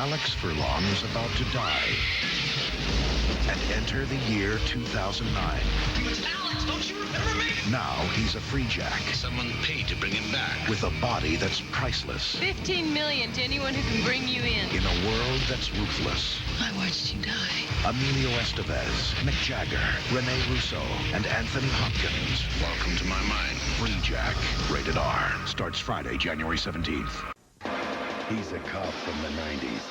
Alex Furlong is about to die and enter the year 2009. It's Alex, don't you remember me? Now he's a free jack. Someone paid to bring him back. With a body that's priceless. 15 million to anyone who can bring you in. In a world that's ruthless. I watched you die. Emilio Estevez, Mick Jagger, Rene Russo, and Anthony Hopkins. Welcome to my mind. Free Jack, rated R. Starts Friday, January 17th. He's a cop from the 90s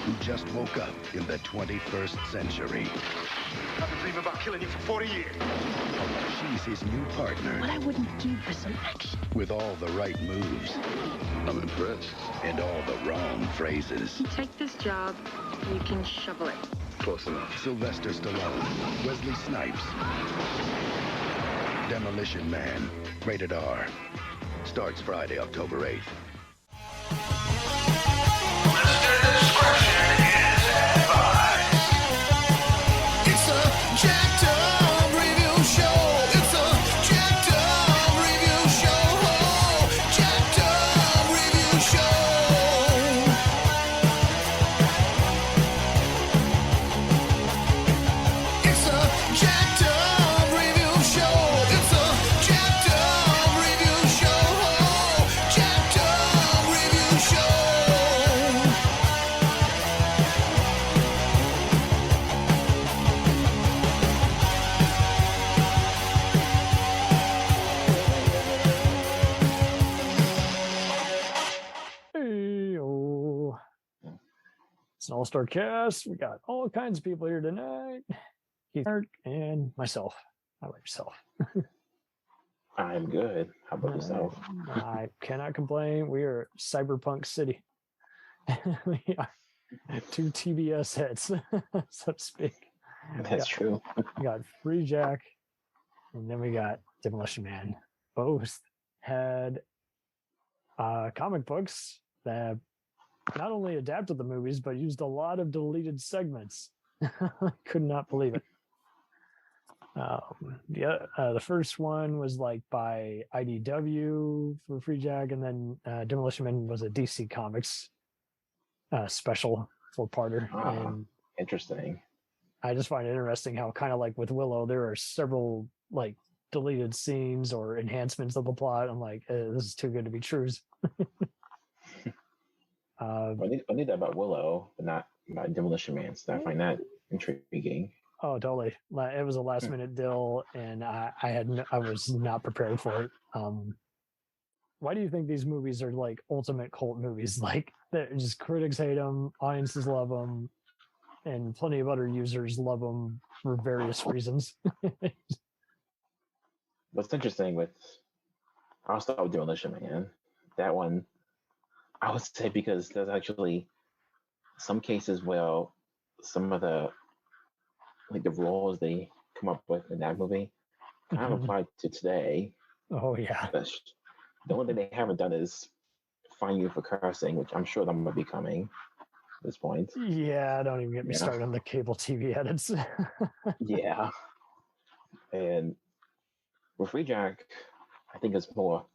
who just woke up in the 21st century. I've been dreaming about killing you for 40 years. She's his new partner. What I wouldn't give for some action. With all the right moves. I'm impressed. And all the wrong phrases. You take this job, you can shovel it. Close enough. Sylvester Stallone, Wesley Snipes. Demolition Man, rated R. Starts Friday, October 8th. It's an all-star cast. We got all kinds of people here tonight. Keith and myself. How about yourself? I'm good. How about yourself? I cannot complain. We are Cyberpunk City. We are two TBS hits, so to speak. That's true. We got Free Jack, and then we got Demolition Man. Both had comic books that not only adapted the movies, but used a lot of deleted segments. I could not believe it. The first one was like by IDW for Free Jack, and then Demolition Man was a DC Comics special four-parter. And interesting. I just find it interesting how kind of like with Willow, there are several like deleted scenes or enhancements of the plot. I'm like, this is too good to be true. I knew that about Willow, but not about Demolition Man. So I find that intriguing. Oh, totally. It was a last minute deal, and I was not prepared for it. Why do you think these movies are like ultimate cult movies? Like, just critics hate them, audiences love them, and plenty of other users love them for various reasons. What's interesting I'll start with Demolition Man. That one, I would say, because there's actually some cases where some of the roles they come up with in that movie kind of apply to today. Oh yeah. The only thing they haven't done is fine you for cursing, which I'm sure that might be coming at this point. Yeah, don't even get me started on the cable TV edits. Yeah. And with Free Jack, I think it's more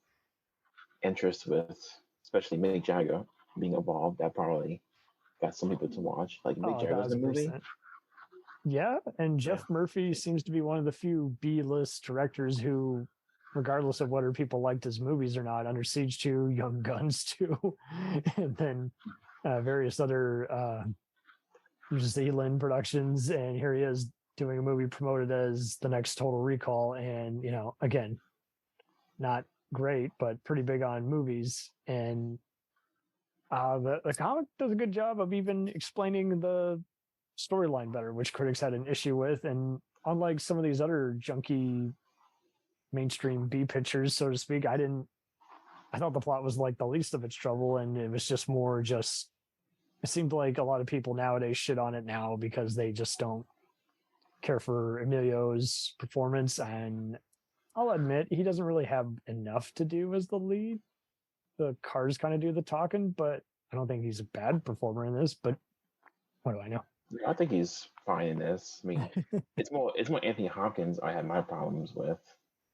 interest with especially Mick Jagger being involved. That probably got some people to watch. Like Mick Jagger's in the movie. Yeah, and Jeff Murphy seems to be one of the few B-list directors who, regardless of whether people liked his movies or not, Under Siege 2, Young Guns 2, and then various other New Zealand productions, and here he is doing a movie promoted as the next Total Recall, and again, not great, but pretty big on movies. And the comic does a good job of even explaining the storyline better, which critics had an issue with. And unlike some of these other junky mainstream B pictures, so to speak, I thought the plot was like the least of its trouble, and it was just more it seemed like a lot of people nowadays shit on it now because they just don't care for Emilio's performance. And I'll admit, he doesn't really have enough to do as the lead. The cars kind of do the talking, but I don't think he's a bad performer in this, but what do I know? I think he's fine in this. I mean, it's more Anthony Hopkins I had my problems with.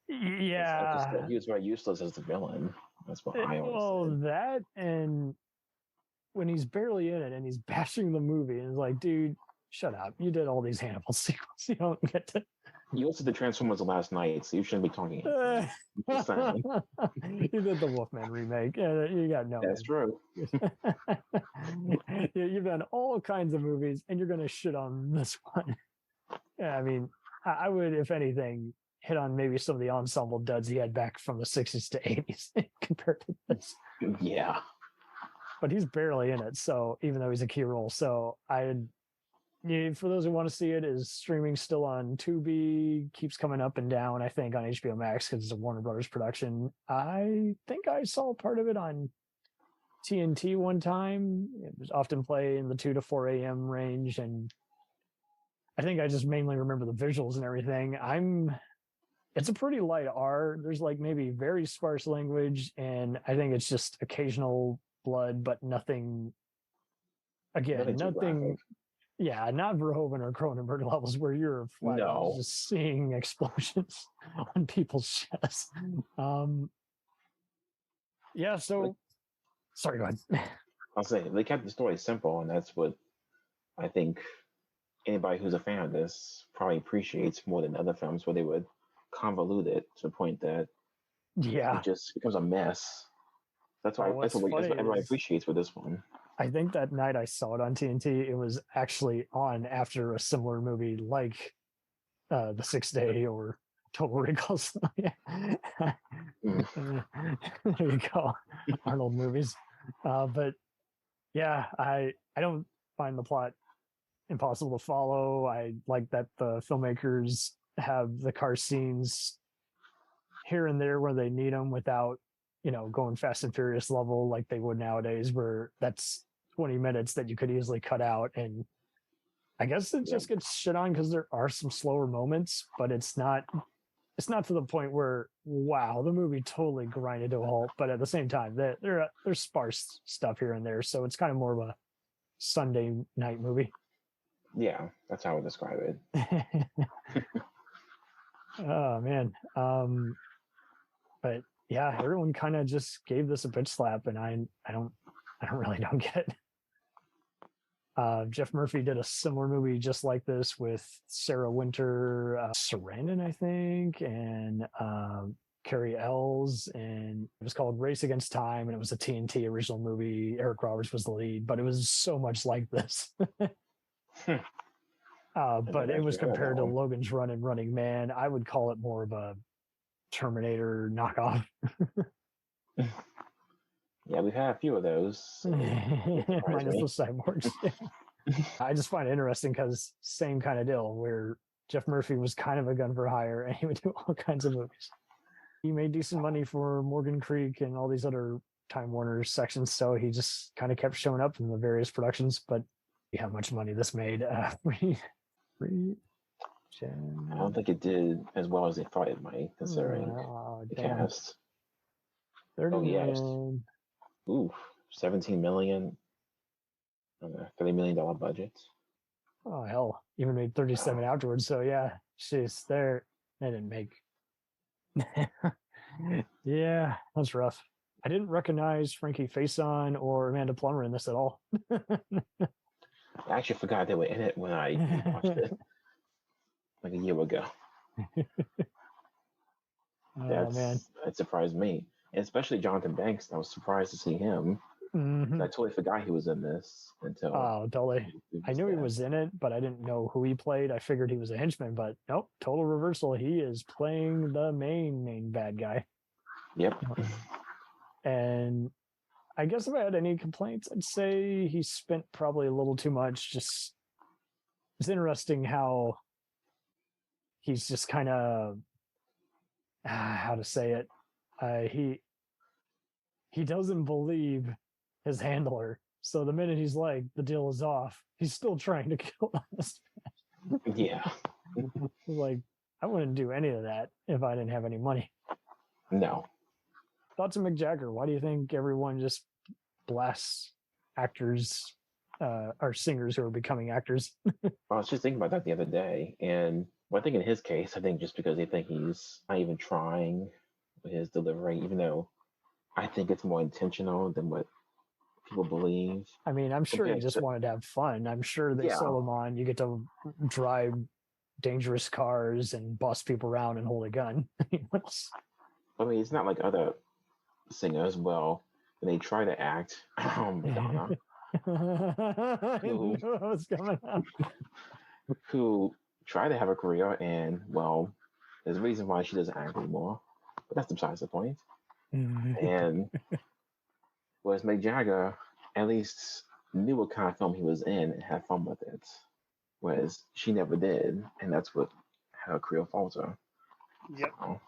Yeah. He was very useless as the villain. That's what I always said. That, and when he's barely in it and he's bashing the movie and it's like, dude, shut up. You did all these Hannibal sequels. You don't get to. You also did Transformers last night, so you shouldn't be talking. Just saying. You did the Wolfman remake. You got no. That's true. You've done all kinds of movies, and you're going to shit on this one. Yeah, I mean, I would, if anything, hit on maybe some of the ensemble duds he had back from the 60s to 80s compared to this. Yeah. But he's barely in it, so even though he's a key role. So for those who want to see it, is streaming still on Tubi, keeps coming up and down, I think, on HBO Max because it's a Warner Brothers production. I think I saw part of it on TNT one time. It was often play in the 2 to 4 a.m. range, and I think I just mainly remember the visuals and everything. It's a pretty light R. There's like maybe very sparse language, and I think it's just occasional blood, but nothing. Again, nothing. Yeah, not Verhoeven or Cronenberg levels where you're flat out just seeing explosions on people's chests. Yeah, so sorry, go ahead. I'll say they kept the story simple, and that's what I think anybody who's a fan of this probably appreciates more than other films where they would convolute it to the point that it just becomes a mess. That's what everybody appreciates with this one. I think that night I saw it on TNT, it was actually on after a similar movie like The 6th Day or Total Recall. There you go. Arnold movies. But yeah, I don't find the plot impossible to follow. I like that the filmmakers have the car scenes here and there where they need them without, going Fast and Furious level like they would nowadays, where that's 20 minutes that you could easily cut out. And I guess it just gets shit on because there are some slower moments, but it's not to the point where, wow, the movie totally grinded to a halt. But at the same time, there's sparse stuff here and there. So it's kind of more of a Sunday night movie. Yeah, that's how I would describe it. Oh, man. But yeah, everyone kind of just gave this a bitch slap, and I don't get it. Jeff Murphy did a similar movie just like this with Sarah Winter, Sarandon, I think, and Carrie Ells, and it was called Race Against Time, and it was a TNT original movie. Eric Roberts was the lead, but it was so much like this. But it was compared to Logan's Run and Running Man. I would call it more of a Terminator knockoff. Yeah, we've had a few of those. Minus the cyborgs. I just find it interesting because same kind of deal where Jeff Murphy was kind of a gun for hire and he would do all kinds of movies. He made decent money for Morgan Creek and all these other Time Warner sections, so he just kind of kept showing up in the various productions. But how much money this made? I don't think it did as well as they thought it might, considering the cast. 30 million. Ooh, 17 million. $30 million budget. Oh hell! Even made 37 afterwards. So yeah, she's there. They didn't make. Yeah, that's rough. I didn't recognize Frankie Faison or Amanda Plummer in this at all. I actually forgot they were in it when I watched it like a year ago. Man, that surprised me, and especially Jonathan Banks. I was surprised to see him. I totally forgot he was in this until. Oh, totally. I knew he was in it, but I didn't know who he played. I figured he was a henchman, but nope, total reversal. He is playing the main bad guy. Yep. And I guess if I had any complaints, I'd say he spent probably a little too much. Just it's interesting how he's just kind of how to say it. He doesn't believe his handler. So the minute he's like, the deal is off, he's still trying to kill us. Yeah. Like, I wouldn't do any of that if I didn't have any money. No. Thoughts of Mick Jagger. Why do you think everyone just blasts actors or singers who are becoming actors? I was just thinking about that the other day. And I think in his case, I think just because they think he's not even trying with his delivery, even though I think it's more intentional than what people believe. I mean, I'm sure he compared just to- wanted to have fun. I'm sure they Yeah. sold him on you get to drive dangerous cars and bust people around and hold a gun. I mean, what's I mean, it's not like other singers. Well, when they try to act, Madonna, I Who? knew what was coming up. who try to have a career, and well, there's a reason why she doesn't act anymore. But that's besides the point. And whereas Mick Jagger at least knew what kind of film he was in and had fun with it, whereas she never did, and that's what had her career falter. Yep. So,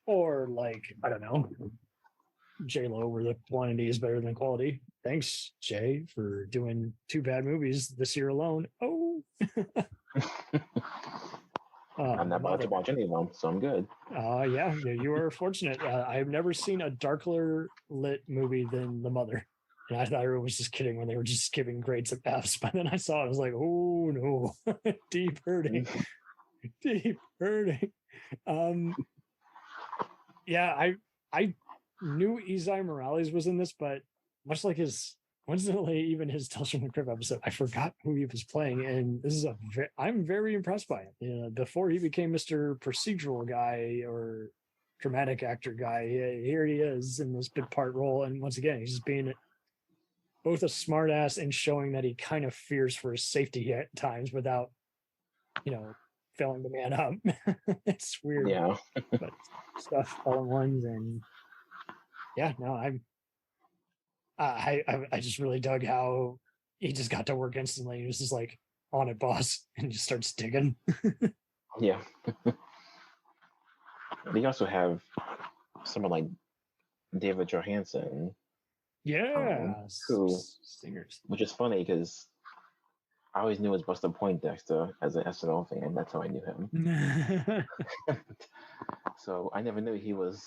Or like, I don't know, J-Lo, where the quantity is better than quality. Thanks, Jay, for doing 2 bad movies this year alone. Oh. I'm not about to watch any of them, so I'm good. Yeah, you are fortunate. I've never seen a darker lit movie than The Mother. And I thought everyone was just kidding when they were just giving grades of F's. But then I saw it, I was like, oh no, deep hurting. Deep hurting. Yeah, I knew Izai Morales was in this, but much like his coincidentally even his Tales from the Crypt episode, I forgot who he was playing, and this is I'm very impressed by it. You know, before he became Mr. Procedural guy or dramatic actor guy, here he is in this big part role, and once again, he's just being both a smart ass and showing that he kind of fears for his safety at times without, you know, failing the man up. It's weird. Yeah. But stuff all in ones, and yeah, no, I just really dug how he just got to work instantly. He was just like, on it, boss, and just starts digging. Yeah. They also have someone like David Johansen, Yeah, who, singers. which is funny because I always knew it was Buster Poindexter as an SNL fan. That's how I knew him. So I never knew he was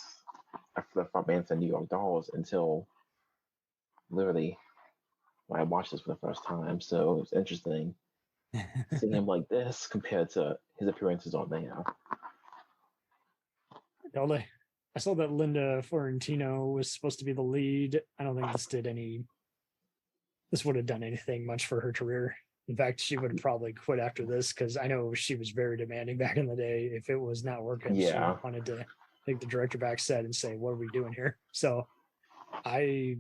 the front man for New York Dolls until literally when I watched this for the first time. So it was interesting seeing him like this compared to his appearances on there. Totally. I saw that Linda Florentino was supposed to be the lead. I don't think this would have done anything much for her career. In fact, she would have probably quit after this because I know she was very demanding back in the day. If it was not working, Yeah. she wanted to take the director back set and say, "What are we doing here?" So, I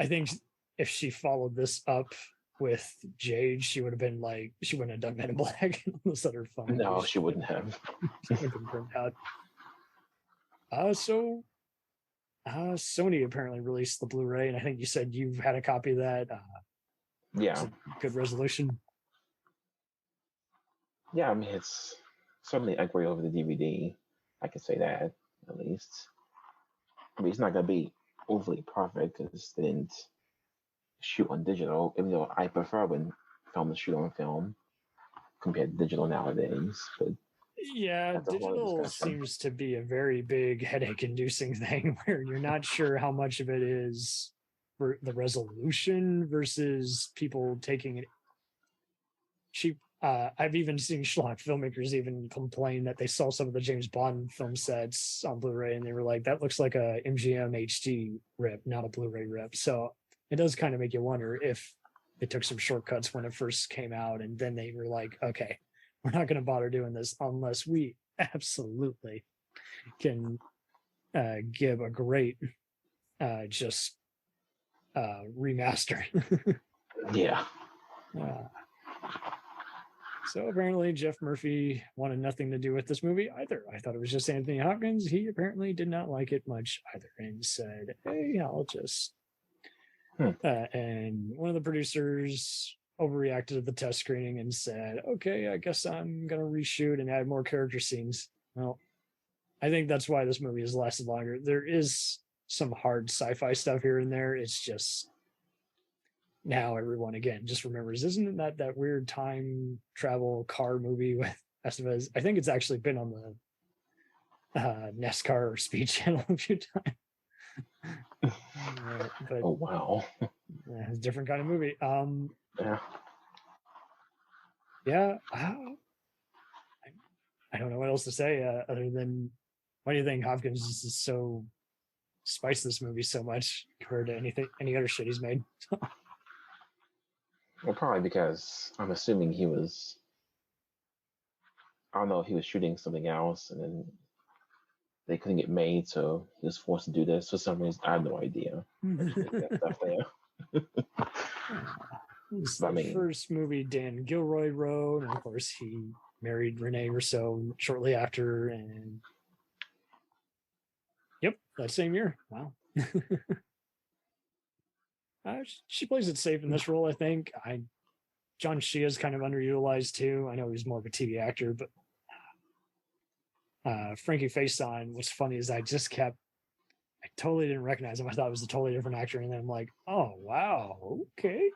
think if she followed this up with Jade, she would have been like, she wouldn't have done Men in Black and all those other fun. No, movies. she wouldn't have. She would have been burnt out. So Sony apparently released the Blu-ray, and I think you said you've had a copy of that. Yeah. Good resolution. Yeah, I mean, it's certainly equity over the DVD. I can say that, at least. I mean, it's not going to be overly perfect because they didn't shoot on digital, even though I prefer when films shoot on film compared to digital nowadays. But Yeah, that's a whole other digital discussion. seems to be a very big headache-inducing thing where you're not sure how much of it is for the resolution versus people taking it cheap. I've even seen schlock filmmakers even complain that they saw some of the James Bond film sets on Blu-ray and they were like, that looks like a MGM HD rip, not a Blu-ray rip. So it does kind of make you wonder if they took some shortcuts when it first came out and then they were like, okay, we're not going to bother doing this unless we absolutely can give a great remaster. Yeah. So apparently Jeff Murphy wanted nothing to do with this movie either. I thought it was just Anthony Hopkins. He apparently did not like it much either and said, hey, I'll just... and one of the producers overreacted to the test screening and said, okay, I guess I'm going to reshoot and add more character scenes. Well, I think that's why this movie has lasted longer. There is some hard sci-fi stuff here and there. It's just... now everyone again just remembers, isn't that weird time travel car movie with Estevez? I think it's actually been on the NASCAR or Speed Channel a few times. But Oh wow. It's a different kind of movie. Yeah. I don't know what else to say other than, why do you think Hopkins is so spice this movie so much compared to any other shit he's made. Well, probably because I'm assuming he was. I don't know if he was shooting something else, and then they couldn't get made, so he was forced to do this for some reason. I have no idea. That stuff there. It's the first movie Dan Gilroy wrote, and of course he married Renee Rousseau shortly after, and yep, that same year. Wow. She plays it safe in this role, I think. John Shea is kind of underutilized too. I know he's more of a TV actor, but Frankie Faison, what's funny is I totally didn't recognize him. I thought it was a totally different actor, and then I'm like, oh wow, okay.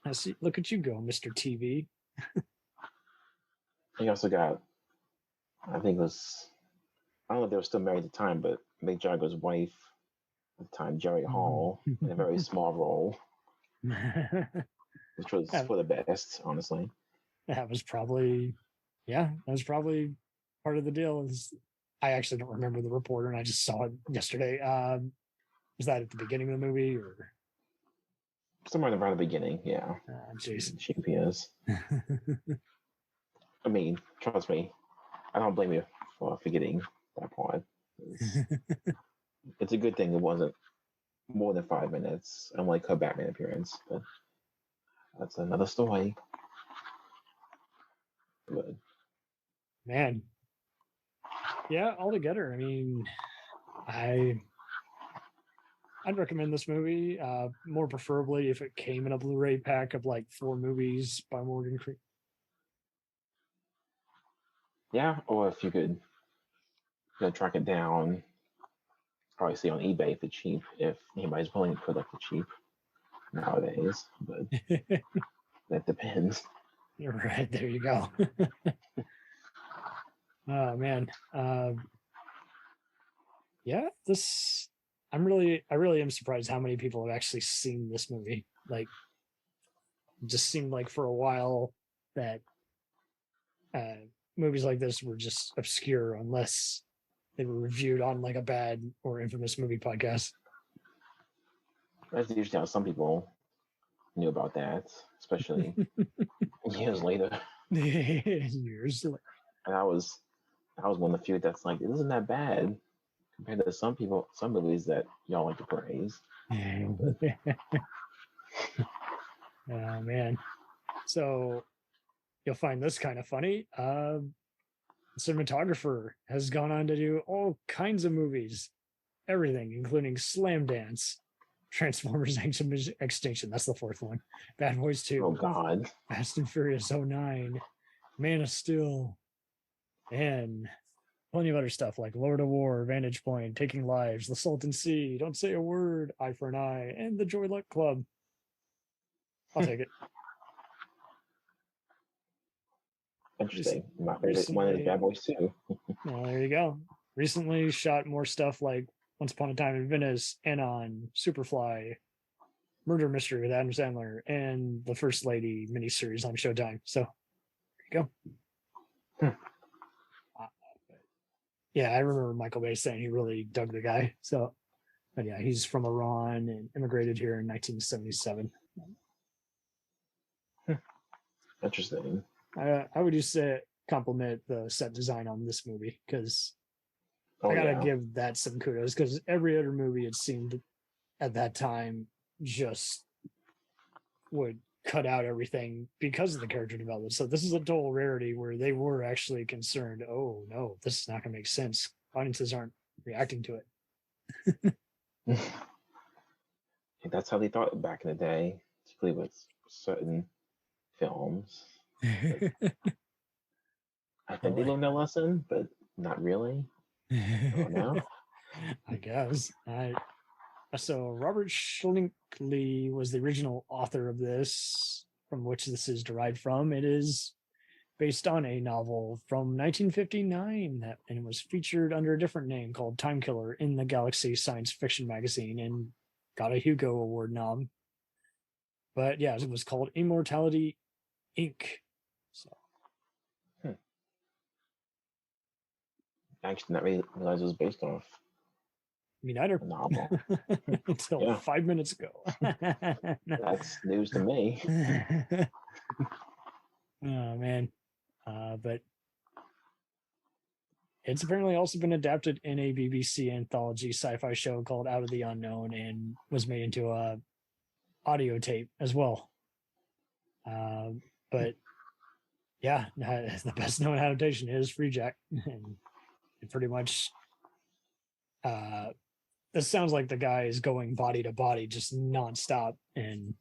I see. Look at you go, Mr. TV. He also got, I think it was, I don't know if they were still married at the time, but Mick Jagger's wife at the time, Jerry Hall, in a very small role, which was for the best, honestly. That was probably part of the deal. I actually don't remember the reporter, and I just saw it yesterday. Was that at the beginning of the movie, or somewhere around the beginning? Yeah. Jason. She appears. I mean, trust me, I don't blame you for forgetting that part. It's a good thing it wasn't more than 5 minutes, unlike her Batman appearance, but that's another story. But man, yeah, altogether, I mean, I'd recommend this movie, more preferably if it came in a Blu-ray pack of like 4 movies by Morgan Freeman. Yeah, or if you could track it down, probably see on eBay for cheap, if anybody's willing to put up for cheap nowadays, but that depends. You're right, there you go. Oh man. Yeah, I really am surprised how many people have actually seen this movie. Like, it just seemed like for a while that movies like this were just obscure unless they were reviewed on like a bad or infamous movie podcast. That's usually how some people knew about that, especially years later. Years later. And I was one of the few that's like, it isn't that bad compared to some movies that y'all like to praise. Oh man. So you'll find this kind of funny. The cinematographer has gone on to do all kinds of movies, everything, including Slam Dance, Transformers Extinction, that's the 4th one, Bad Boys 2, Oh God, Fast and Furious 09, Man of Steel, and plenty of other stuff like Lord of War, Vantage Point, Taking Lives, The Salton Sea, Don't Say a Word, Eye for an Eye, and The Joy Luck Club. I'll take it. Interesting. My favorite one is Bad Boys 2. Well, there you go. Recently shot more stuff like Once Upon a Time in Venice, Anon, Superfly, Murder Mystery with Adam Sandler, and The First Lady miniseries on Showtime. So there you go. Yeah, I remember Michael Bay saying he really dug the guy. So, but yeah, he's from Iran and immigrated here in 1977. Interesting. I would just say compliment the set design on this movie, because I gotta give that some kudos, because every other movie it seemed at that time just would cut out everything because of the character development. So this is a total rarity where they were actually concerned, oh no, this is not gonna make sense. Audiences aren't reacting to it. That's how they thought back in the day, particularly with certain films. I think they learned their lesson, but not really. Oh, no. I guess. So Robert Schlinkley was the original author of this, from which this is derived from. It is based on a novel from 1959 and it was featured under a different name called Time Killer in the Galaxy Science Fiction magazine and got a Hugo Award nom. But yeah, it was called Immortality Inc. So actually not realize it was based off Me neither. a novel. Until 5 minutes ago. That's news to me. Oh man. But it's apparently also been adapted in a BBC anthology sci-fi show called Out of the Unknown and was made into a audio tape as well. But yeah, the best known adaptation is FREEJACK. And it pretty much this sounds like the guy is going body to body just nonstop and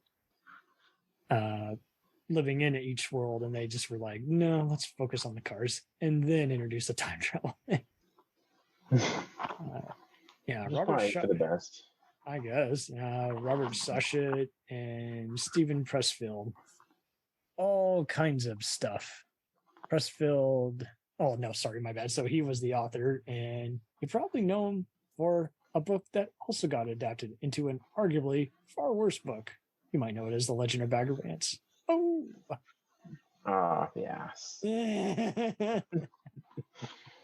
living in each world, and they just were like, no, let's focus on the cars and then introduce the time travel. Yeah, Robert for the best. I guess. Robert Sachet and Stephen Pressfield. All kinds of stuff. Pressfield. Oh, no, sorry, my bad. So he was the author, and you probably know him for a book that also got adapted into an arguably far worse book. You might know it as The Legend of Bagger Vance. Oh. Yes. A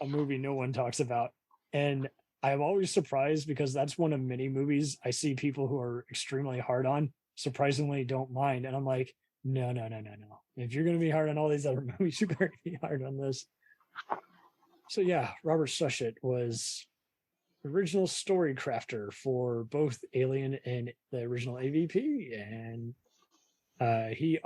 movie no one talks about. And I'm always surprised because that's one of many movies I see people who are extremely hard on surprisingly don't mind. And I'm like, no. If you're going to be hard on all these other movies, you're going to be hard on this. So yeah, Robert Sachet was original story crafter for both Alien and the original AVP. And he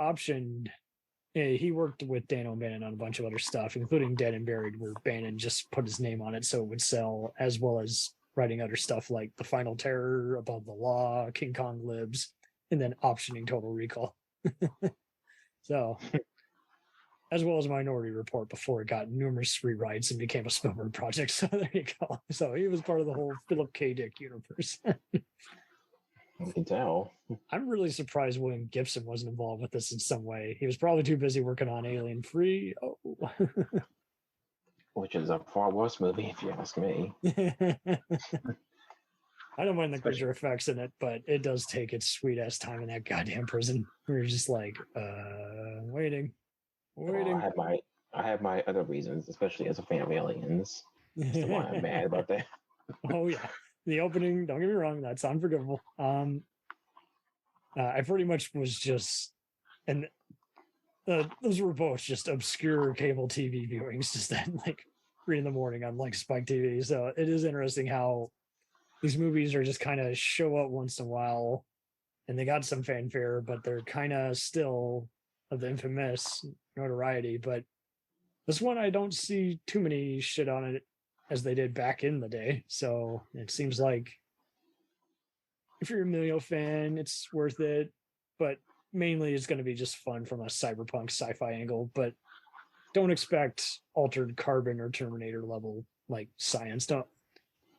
worked with Dan O'Bannon on a bunch of other stuff, including Dead and Buried, where Bannon just put his name on it so it would sell, as well as writing other stuff like The Final Terror, Above the Law, King Kong Libs, and then optioning Total Recall. So, as well as Minority Report before it got numerous rewrites and became a Spielberg project. So there you go. So he was part of the whole Philip K. Dick universe. You can tell. I'm really surprised William Gibson wasn't involved with this in some way. He was probably too busy working on Alien 3. Oh. Which is a far worse movie, if you ask me. I don't mind the creature effects in it, but it does take its sweet ass time in that goddamn prison. We're just like, waiting. I have my other reasons, especially as a fan of Aliens. As to why I'm mad about that. Oh yeah. The opening, don't get me wrong, that's unforgivable. I pretty much was just, and those were both just obscure cable TV viewings, just at like 3 a.m. on like Spike TV. So it is interesting how these movies are just kind of show up once in a while, and they got some fanfare, but they're kind of still of the infamous notoriety. But this one, I don't see too many shit on it as they did back in the day. So it seems like if you're a Emilio fan, it's worth it. But mainly it's going to be just fun from a cyberpunk sci-fi angle. But don't expect altered carbon or Terminator level like science. Don't.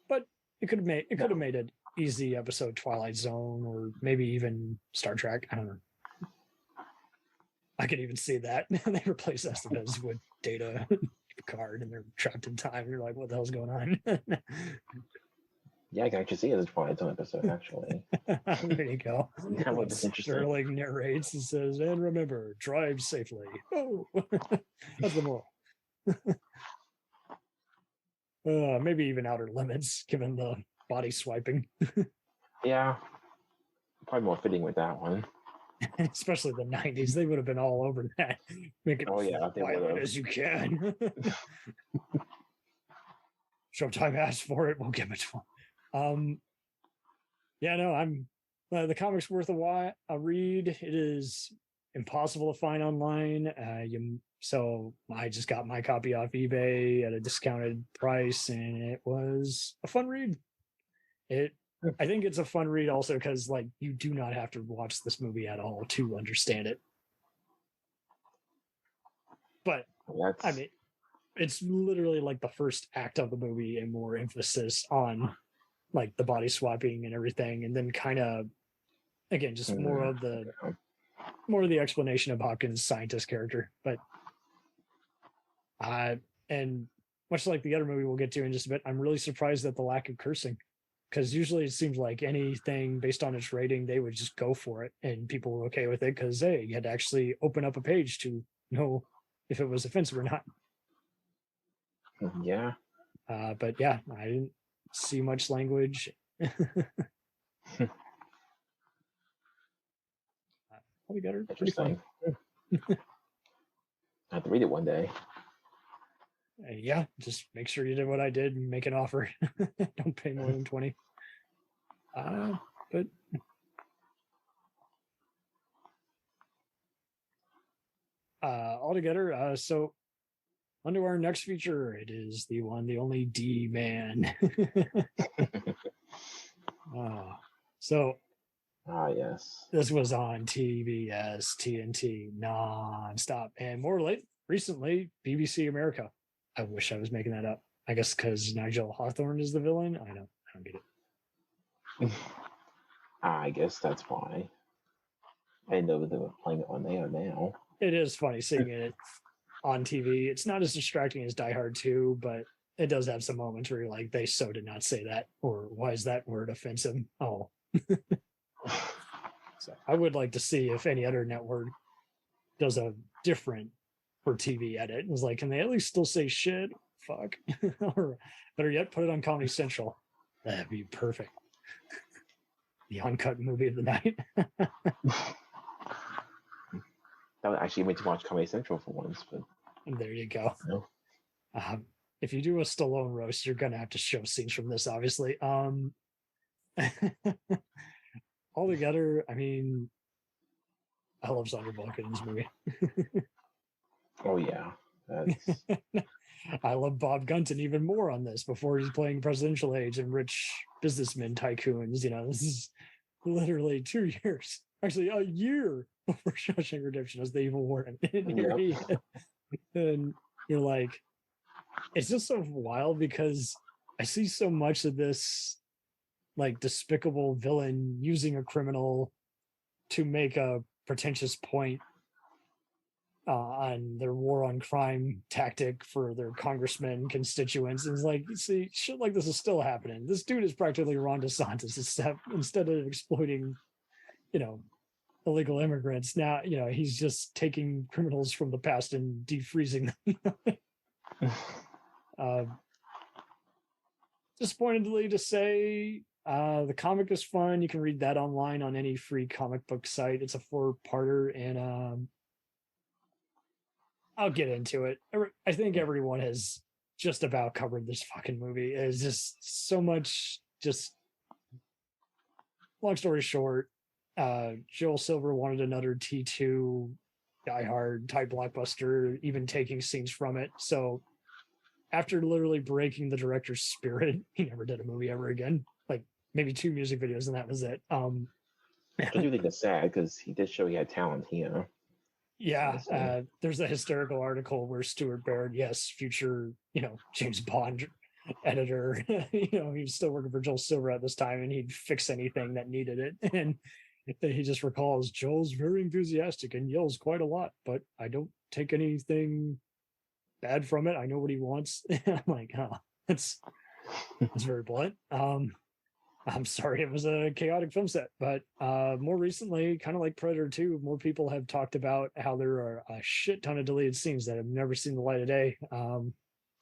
But it could have made an easy episode Twilight Zone or maybe even Star Trek. I don't know. I could even see that. They replace Estevez with Data. Card and they're trapped in time and you're like, what the hell's going on? Yeah, I can actually see it as a Twilight Zone episode, actually. There you go. That was interesting. Sterling narrates and says, and remember, drive safely. Oh, that's the moral. Maybe even Outer Limits, given the body swiping. Yeah, probably more fitting with that one. Especially the 90s, they would have been all over that. Make it violent as you can. Showtime asked for it, we'll give it to them. I'm the comic's worth a read. It is impossible to find online. So I just got my copy off eBay at a discounted price, and it was a fun read. I think it's a fun read also because like you do not have to watch this movie at all to understand it. But I mean, it's literally like the first act of the movie and more emphasis on like the body swapping and everything, and then kind of again just more of the explanation of Hopkins' scientist character. But and much like the other movie we'll get to in just a bit, I'm really surprised at the lack of cursing. Because usually it seems like anything based on its rating, they would just go for it and people were okay with it because, hey, you had to actually open up a page to know if it was offensive or not. Yeah. But yeah, I didn't see much language. Altogether, pretty fun. I have to read it one day. Yeah, just make sure you did what I did and make an offer. Don't pay more than 20. But altogether, so on to our next feature. It is the one, the only D-Man. Yes. This was on TBS, TNT, nonstop, and more recently, BBC America. I wish I was making that up. I guess because Nigel Hawthorne is the villain. I don't get it. I guess that's why. I didn't know they were playing it on there now. It is funny seeing it on TV. It's not as distracting as Die Hard 2, but it does have some moments where you're like, they so did not say that, or why is that word offensive? Oh. So I would like to see if any other network does a different for TV edit. It's like, can they at least still say shit? Fuck. Or better yet, put it on Comedy Central. That'd be perfect. The uncut movie of the night. I actually went to watch Comedy Central for once, but And there you go. no. If you do a Stallone roast, you're gonna have to show scenes from this, obviously. Altogether, I mean, I love Sandra Bullock in this movie. Oh yeah, that's I love Bob Gunton even more on this before he's playing presidential age and rich businessmen tycoons. You know, this is literally 2 years, actually a year before Shawshank Redemption as the evil Warren. And you're like, it's just so wild because I see so much of this like despicable villain using a criminal to make a pretentious point on their war on crime tactic for their congressmen constituents. And it's like, see, shit like this is still happening. This dude is practically Ron DeSantis, instead of exploiting, you know, illegal immigrants. Now, you know, he's just taking criminals from the past and defreezing them. Disappointedly to say, the comic is fun. You can read that online on any free comic book site. It's a 4-parter, and I'll get into it. I think everyone has just about covered this fucking movie. It's just so much. Just long story short, Joel Silver wanted another T2 Die Hard type blockbuster, even taking scenes from it. So after literally breaking the director's spirit, he never did a movie ever again. Like maybe 2 music videos, and that was it. I do think it's sad because he did show he had talent here. Yeah, there's a hysterical article where Stuart Baird, yes, future, you know, James Bond editor, you know, he was still working for Joel Silver at this time, and he'd fix anything that needed it. And he just recalls Joel's very enthusiastic and yells quite a lot, but I don't take anything bad from it. I know what he wants. I'm like, oh, that's very blunt. I'm sorry it was a chaotic film set, but more recently, kind of like Predator 2, more people have talked about how there are a shit ton of deleted scenes that have never seen the light of day.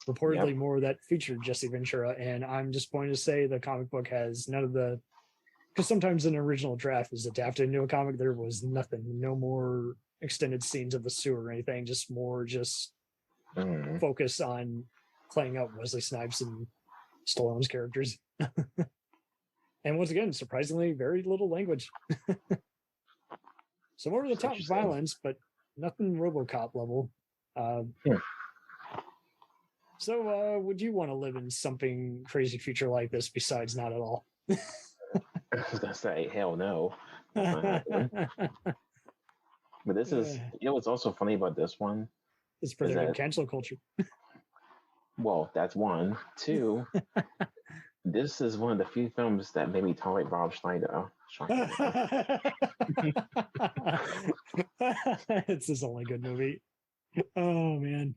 Reportedly more that featured Jesse Ventura, and I'm disappointed to say the comic book has none of the, because sometimes an original draft is adapted into a comic. There was nothing, no more extended scenes of the sewer or anything, just more focus on playing out Wesley Snipes and Stallone's characters. And once again, surprisingly, very little language. Some over the top violence, but nothing RoboCop level. So, would you want to live in something crazy future like this besides not at all? I was gonna say, hell no. But this is, you know, what's also funny about this one? It's predicting cancel culture. Well, that's one. 2. This is one of the few films that made me tolerate Rob Schneider. It's his only good movie. Oh man.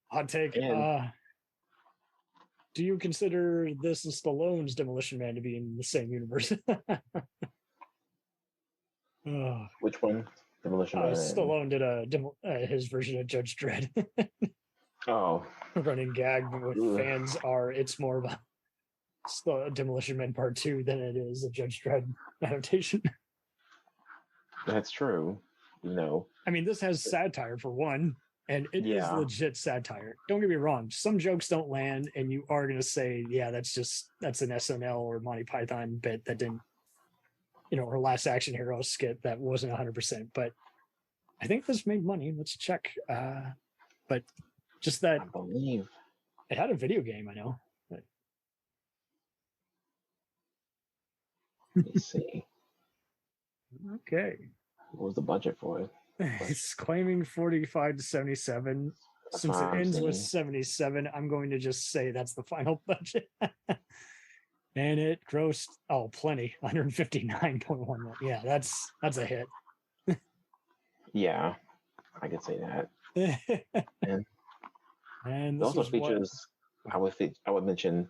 Hot take. Do you consider this and Stallone's Demolition Man to be in the same universe? Which one? Demolition Man. Stallone did his version of Judge Dredd. Oh, running gag with Ugh. fans are it's more of a Demolition Man Part 2 than it is a Judge Dredd adaptation. that's true. No. I mean, this has satire for one, and it is Yeah. legit satire. Don't get me wrong. Some jokes don't land, and you are going to say, yeah, that's an SNL or Monty Python bit that didn't, or Last Action Hero skit that wasn't 100%. But I think this made money. Let's check. But just that I believe. it had a video game, I know. Let's see. Okay. What was the budget for it? It's claiming 45 to 77. That's Since what it I'm ends with saying. 77, I'm going to just say that's the final budget. And it grossed plenty, 159.1 million. Yeah, that's a hit. Yeah, I could say that. And It this also was what- features. I would mention.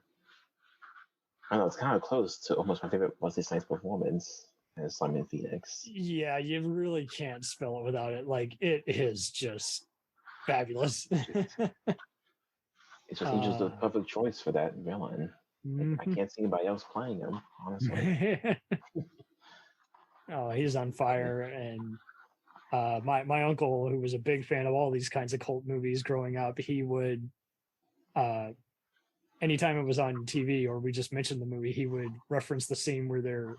I know it's kind of close to almost my favorite Wesley Snipes performance as Simon Phoenix. Yeah, you really can't spell it without it. Like, it is just fabulous. It's just he's just the perfect choice for that villain. I can't see anybody else playing him, honestly. Oh, he's on fire. And my uncle, who was a big fan of all these kinds of cult movies growing up, he would anytime it was on TV or we just mentioned the movie, he would reference the scene where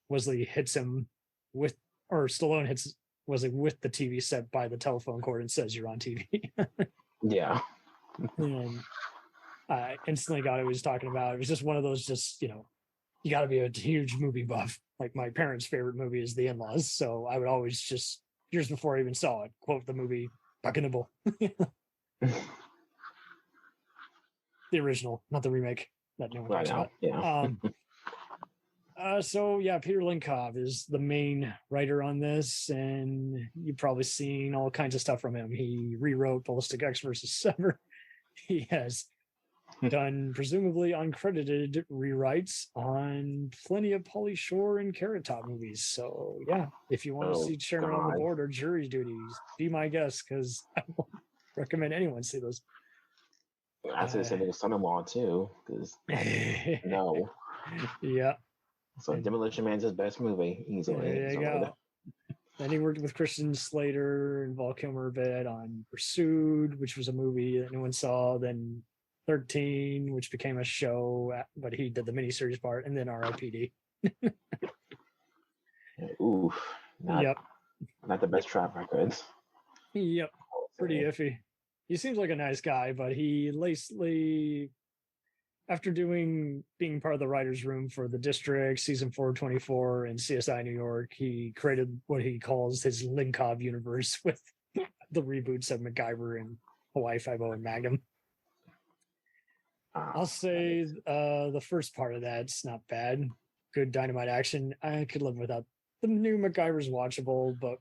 Wesley hits him Stallone hits Wesley with the TV set by the telephone cord and says, "You're on TV." Yeah. And I instantly got what he was talking about. It was just one of those, you got to be a huge movie buff. Like, my parents' favorite movie is The In-Laws. So I would always just, years before I even saw it, quote the movie Buck and Nibble. The original, not the remake that no one talks about. Yeah. So yeah, Peter Linkov is the main writer on this, and you've probably seen all kinds of stuff from him. He rewrote Ballistic X versus Sever. He has done presumably uncredited rewrites on plenty of Pauly Shore and Carrot Top movies. So yeah, if you want to see Chairman on the Board or Jury Duties, be my guest, because I won't recommend anyone see those. I say the same thing with Son-in-Law too, because no. Yeah. So Demolition Man's his best movie, easily. There you go. Then he worked with Christian Slater and Val Kilmer a bit on Pursued, which was a movie that no one saw. Then 13, which became a show, but he did the miniseries part, and then R.I.P.D. Oof. Yep. Not the best track records. Yep. Pretty iffy. He seems like a nice guy, but he lately, after being part of the writer's room for The District, Season 424, and CSI New York, he created what he calls his Linkov universe with the reboots of MacGyver and Hawaii Five-0 and Magnum. I'll say the first part of that's not bad. Good dynamite action. I could live without. The new MacGyver's watchable, but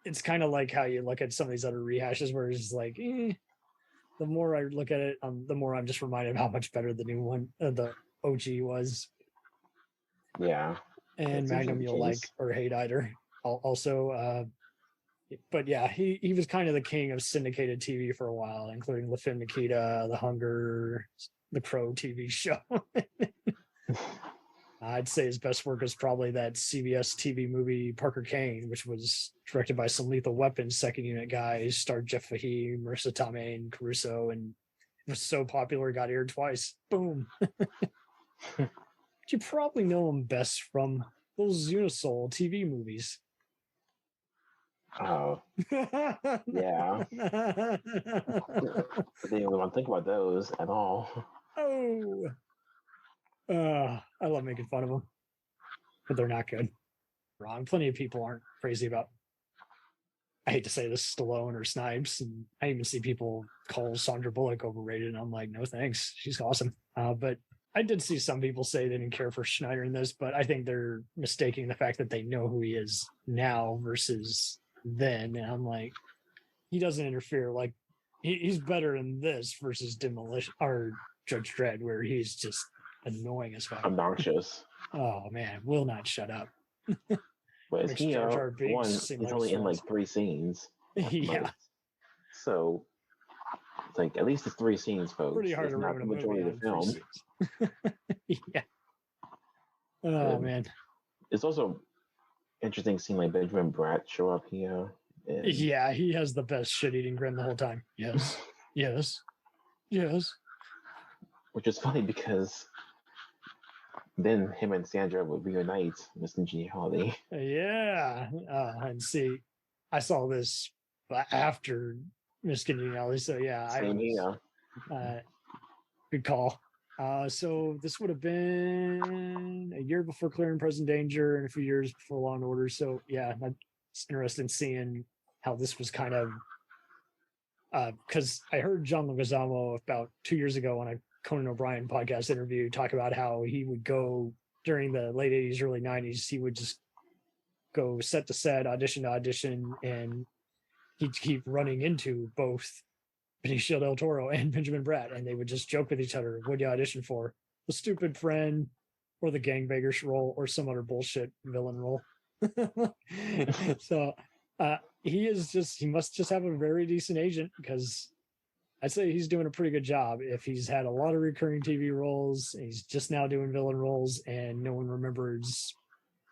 it's kind of like how you look at some of these other rehashes where it's like, the more I look at it, the more I'm just reminded of how much better the new one, the OG was. Yeah. And Magnum you'll like or hate either. Also, but yeah, he was kind of the king of syndicated TV for a while, including La Femme Nikita, The Hunger, The Crow TV show. I'd say his best work is probably that CBS TV movie Parker Kane, which was directed by some Lethal Weapons second unit guys, starred Jeff Fahey, Marissa Tomei, and Caruso, and it was so popular it got aired twice. Boom. You probably know him best from those Unisol TV movies. Oh. Yeah. I didn't even want to think about those at all. Oh. I love making fun of them, but they're not good. Wrong. Plenty of people aren't crazy about, I hate to say this, Stallone or Snipes, and I even see people call Sandra Bullock overrated, and I'm like, no thanks, she's awesome. But I did see some people say they didn't care for Schneider in this, but I think they're mistaking the fact that they know who he is now versus then, and I'm like, he doesn't interfere. Like, he's better in this versus Demolition or Judge Dredd, where he's just annoying as fuck. Obnoxious. Oh man, will not shut up. But is he one? He's seem like only in fools. like 3 scenes. Yeah. So It's like at least it's 3 scenes, folks. Pretty hard it's to not ruin the a majority movie of the on film. 3 scenes. Yeah. Oh And man. it's also interesting seeing like Benjamin Bratt show up here. And Yeah, he has the best shit-eating grin the whole time. Yes. Yes. Yes. which is funny because then him and Sandra would reunite Miss Congeniality. Yeah. And see, I saw this after Miss Congeniality, so yeah, Same here. Good call. So this would have been a year before Clear and Present Danger and a few years before Law and Order. So yeah, it's interesting seeing how this was kind of because I heard John Leguizamo about 2 years ago on a Conan O'Brien podcast interview talk about how he would go during the late 80s, early 90s. He would just go set to set, audition to audition, and he'd keep running into both Benicio del Toro and Benjamin Bratt, and they would just joke with each other. What do you audition for? The stupid friend, or the gangbanger role, or some other bullshit villain role. So he must just have a very decent agent, because I'd say he's doing a pretty good job. If he's had a lot of recurring TV roles, he's just now doing villain roles, and no one remembers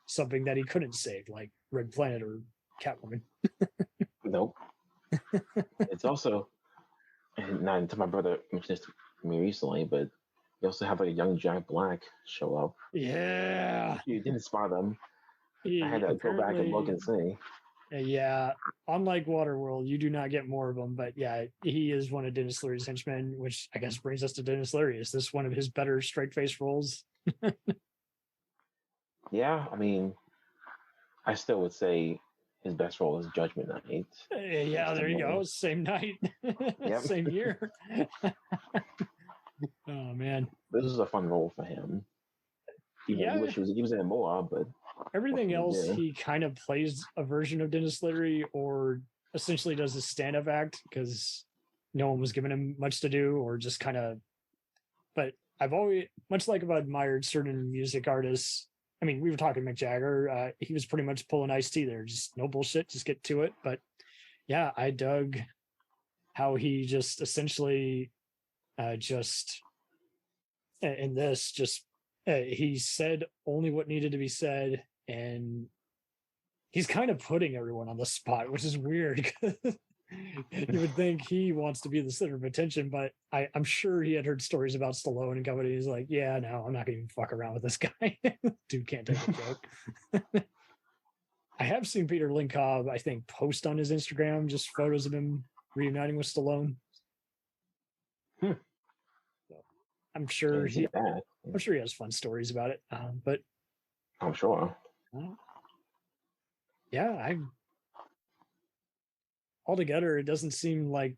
something that he couldn't save, like Red Planet or Catwoman. Nope. It's also, and not until my brother mentioned this to me recently, but you also have like a young Jack Black show up. Yeah. You didn't spot them. I had to go back and look and see. Yeah, unlike Waterworld, you do not get more of them, but yeah, he is one of Dennis Leary's henchmen, which I guess brings us to Dennis Leary. Is this one of his better straight-face roles? Yeah, I mean, I still would say his best role is Judgment Night. Yeah, there you go. Same night, same year. Oh man, this is a fun role for him. I wish he was in it more, but everything else he kind of plays a version of Dennis Leary, or essentially does his stand-up act because no one was giving him much to do, or just kind of. But I've always, much like I've admired certain music artists. I mean, we were talking Mick Jagger. He was pretty much pulling Ice-T there, just no bullshit, just get to it. But yeah, I dug how he just essentially he said only what needed to be said, and he's kind of putting everyone on the spot, which is weird. You would think he wants to be the center of attention, but I'm sure he had heard stories about Stallone and company. He's like, yeah, no, I'm not gonna even fuck around with this guy. Dude can't take a joke. I have seen Peter Linkob, I think, post on his Instagram just photos of him reuniting with Stallone. So I'm sure he has fun stories about it. But I'm sure. Yeah, altogether, it doesn't seem like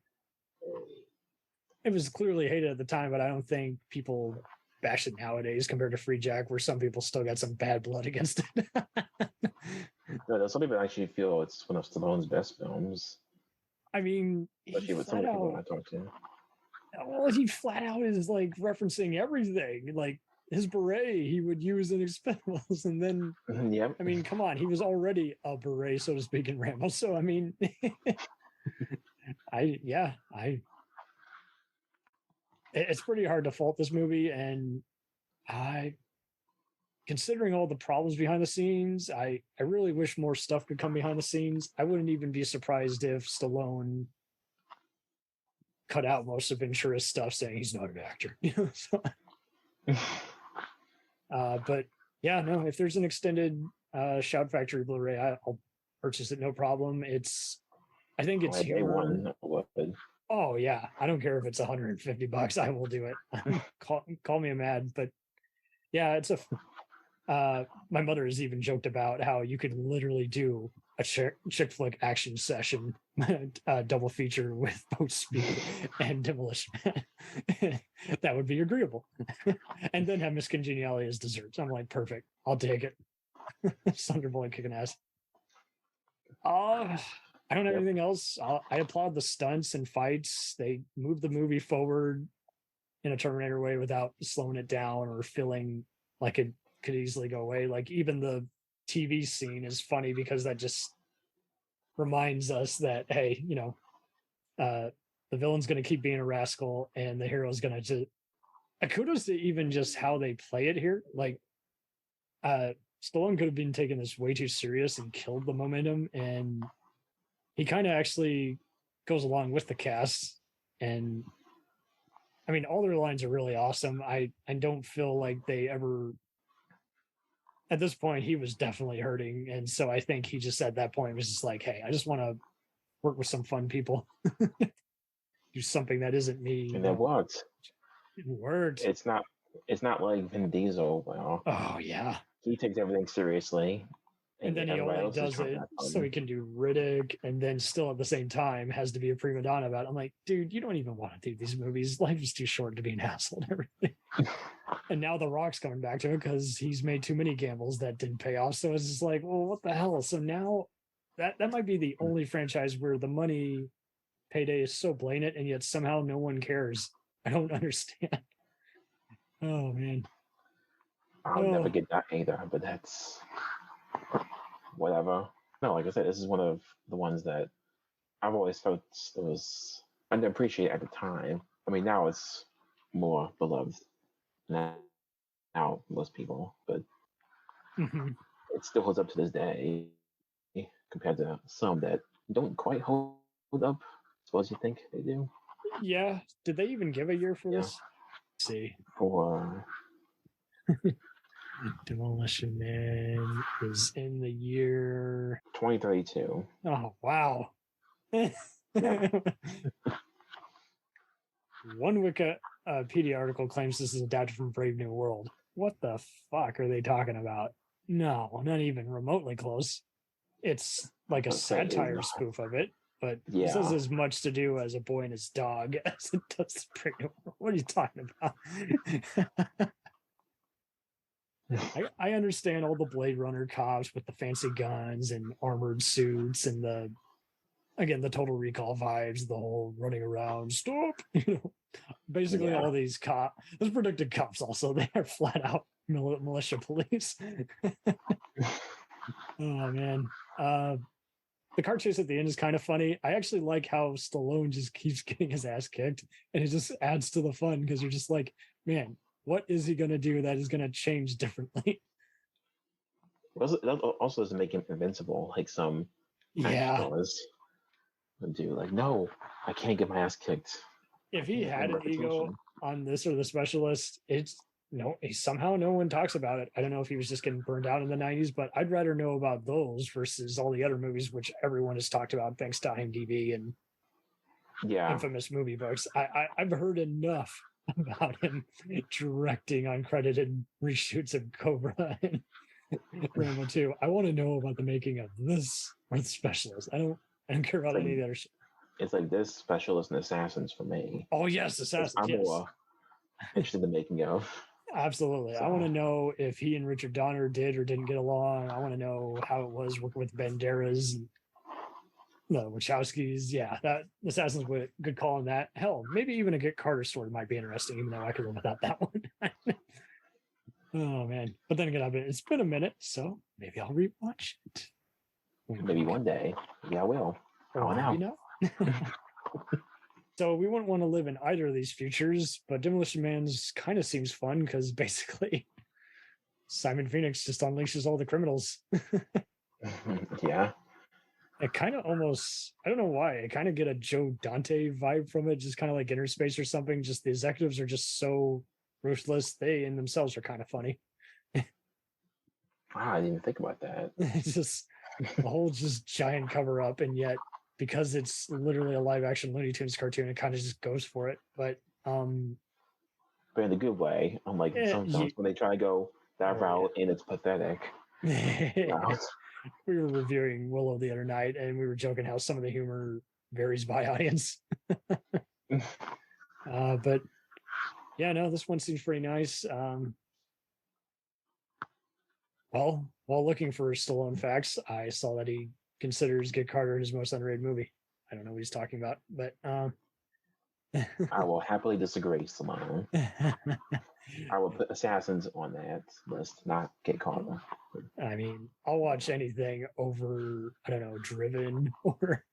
it was clearly hated at the time, but I don't think people bash it nowadays compared to Free Jack, where some people still got some bad blood against it. No, some people actually feel it's one of Stallone's best films. I mean, especially with some people I talk to. Well, he flat out is like referencing everything, like his beret he would use in Expendables, and then yep. I mean, come on, he was already a beret, so to speak, in Rambo. So I mean, it's pretty hard to fault this movie, and considering all the problems behind the scenes, I really wish more stuff could come behind the scenes. I wouldn't even be surprised if Stallone cut out most of Ventura's stuff, saying he's not an actor. So, but yeah, no, if there's an extended Shout Factory Blu-ray, I'll purchase it, no problem. I think it's humor. Oh yeah, I don't care if it's $150. I will do it. Call me a mad, but yeah, it's my mother has even joked about how you could literally do a chick flick action session, double feature with Boat Speed and Demolition Man. That would be agreeable. And then have Miss Congeniality as desserts. I'm like, perfect. I'll take it. Thunderbolt kicking ass. I don't have anything else. I applaud the stunts and fights. They move the movie forward in a Terminator way without slowing it down or feeling like it could easily go away. Like even the TV scene is funny because that just reminds us that, hey, the villain's going to keep being a rascal and the hero's going to just kudos to even just how they play it here. Like Stallone could have been taking this way too serious and killed the momentum, and he kind of actually goes along with the cast. And I mean, all their lines are really awesome. I don't feel like they ever, at this point, he was definitely hurting. And so I think he just at that point was just like, hey, I just want to work with some fun people. Do something that isn't me. And it worked. It worked. It's not like Vin Diesel. Well, oh yeah. He takes everything seriously. And then he only does it so he can do Riddick, and then still at the same time has to be a prima donna about it. I'm like, dude, you don't even want to do these movies. Life is too short to be an asshole and everything. And now The Rock's coming back to it because he's made too many gambles that didn't pay off. So it's just like, well, what the hell? So now that might be the only franchise where the money payday is so blatant and yet somehow no one cares. I don't understand. Oh man. I'll never get that either, but that's whatever. No, like I said, this is one of the ones that I've always felt it was underappreciated at the time. I mean, now it's more beloved now most people, but it still holds up to this day compared to some that don't quite hold up as well as you think they do. Yeah. Did they even give a year for this? Let's see. For Demolition Man is in the year 2032. Oh wow. One Wikipedia article claims this is adapted from Brave New World. What the fuck are they talking about? No, not even remotely close. It's like a satire spoof of it, but it says as much to do as A Boy and His Dog as it does to Brave New World. What are you talking about? I understand all the Blade Runner cops with the fancy guns and armored suits and the Total Recall vibes, the whole running around, stop, basically all these those predicted cops also, they are flat out militia police. Oh man. The car chase at the end is kind of funny. I actually like how Stallone just keeps getting his ass kicked, and it just adds to the fun because you're just like, man, what is he going to do that is going to change differently? That also doesn't make him invincible, like some stars do. Like, no, I can't get my ass kicked. If he had an ego on this or The Specialist, somehow no one talks about it. I don't know if he was just getting burned out in the 90s, but I'd rather know about those versus all the other movies, which everyone has talked about thanks to IMDb and infamous movie books. I've heard enough about him directing uncredited reshoots of Cobra and Rambo 2. I want to know about the making of this or The Specialist. I don't care about any of the other shit. It's like this, Specialist, and Assassins for me. Oh yes, Assassins. I'm more interested in the making of. Absolutely. So, I want to know if he and Richard Donner did or didn't get along. I want to know how it was working with Banderas and the Wachowskis. Yeah, that Assassins was a good call on that. Hell, maybe even a Get Carter story might be interesting, even though I could live without that one. Oh man. But then again, it's been a minute, so maybe I'll rewatch it. Maybe one day. Yeah, I will. Oh no. So we wouldn't want to live in either of these futures, but Demolition Man's kind of seems fun because basically Simon Phoenix just unleashes all the criminals. Yeah. It kind of almost, I don't know why, I kind of get a Joe Dante vibe from it, just kind of like Inner Space or something. Just the executives are just so ruthless. They in themselves are kind of funny. Wow, I didn't even think about that. It's just a whole just giant cover up, and yet because it's literally a live action Looney Tunes cartoon, it kind of just goes for it. But in a good way. Unlike sometimes when they try to go that route and it's pathetic. We were reviewing Willow the other night and we were joking how some of the humor varies by audience. But yeah, no, this one seems pretty nice. Well, while looking for Stallone facts, I saw that he considers Get Carter his most underrated movie. I don't know what he's talking about, but I will happily disagree, Stallone. I will put Assassins on that list, not Get Carter. I mean, I'll watch anything over, I don't know, Driven or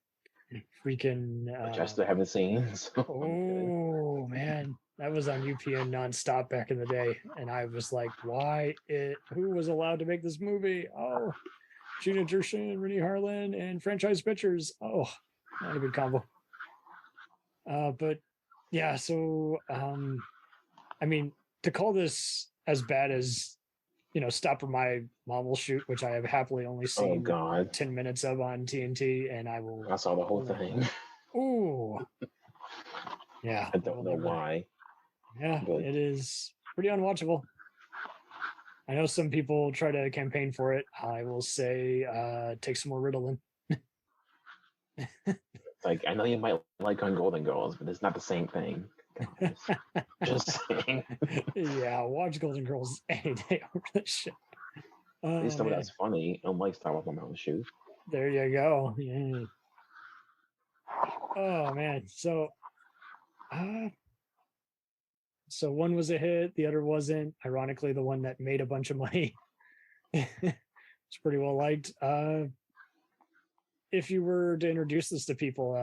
Freaking. Which I still haven't seen. So Oh man, that was on UPN nonstop back in the day, and I was like, who was allowed to make this movie? Oh, Gina Gershon, Renee Harlan, and Franchise Pictures. Oh, not a good combo. But yeah, so I mean, to call this as bad as Stop or My Mom Will Shoot, which I have happily only seen 10 minutes of on TNT, and I saw the whole thing. Ooh. Yeah. I don't know why. Yeah, but it is pretty unwatchable. I know some people try to campaign for it. I will say take some more Ritalin. Like, I know you might like on Golden Girls, but it's not the same thing. Just saying. Yeah, watch Golden Girls any day over this shit. At least some of that's funny, unlike Star Wars Mountain Shoot. There you go. Yeah. Oh man. So one was a hit, the other wasn't. Ironically, the one that made a bunch of money. It's pretty well liked. If you were to introduce this to people,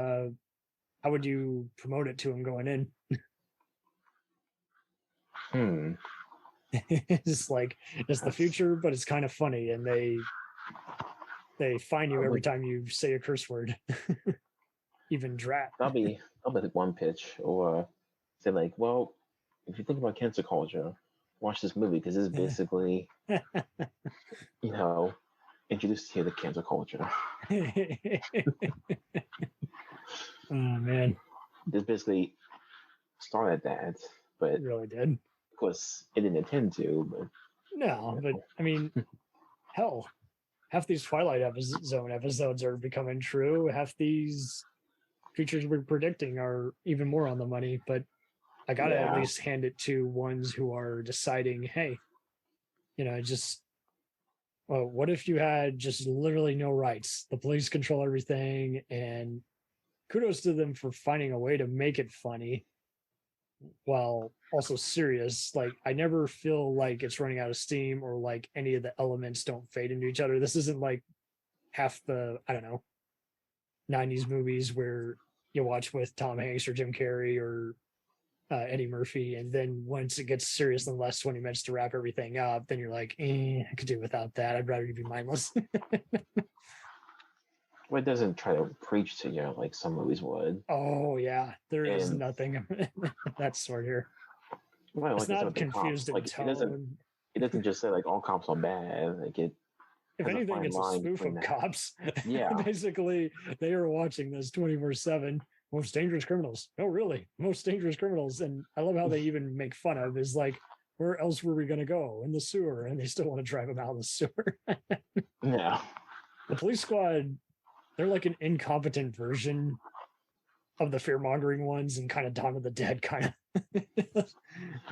how would you promote it to them going in? It's like it's the future, but it's kind of funny, and they fine you every time you say a curse word. Even drat. That'll be like one pitch, or say like, well, if you think about cancel culture, watch this movie because it's basically, introduced you to cancel culture. Oh man, This basically started that, but it really did. Of course, it didn't intend to, but no, but I mean, hell, half these Twilight Zone episodes are becoming true. Half these creatures we're predicting are even more on the money. But I gotta at least hand it to ones who are deciding, hey, what if you had just literally no rights? The police control everything, and kudos to them for finding a way to make it funny while also serious. Like, I never feel like it's running out of steam or like any of the elements don't fade into each other. This isn't like half the, 90s movies where you watch with Tom Hanks or Jim Carrey or Eddie Murphy, and then once it gets serious in the last 20 minutes to wrap everything up, then you're like, I could do without that. I'd rather you be mindless. Well, it doesn't try to preach to you like some movies would. Oh yeah, there is nothing that sort here. Well, it's not confused in tone. It doesn't just say like all cops are bad. Like it. If anything, it's a spoof of cops. Yeah. Basically, they are watching this 24/7. Most dangerous criminals. Oh, really? Most dangerous criminals. And I love how they even make fun of is like, where else were we going to go? In the sewer. And they still want to drive them out of the sewer. Yeah. The police squad, they're like an incompetent version of the fear-mongering ones and kind of Dawn of the Dead kind of.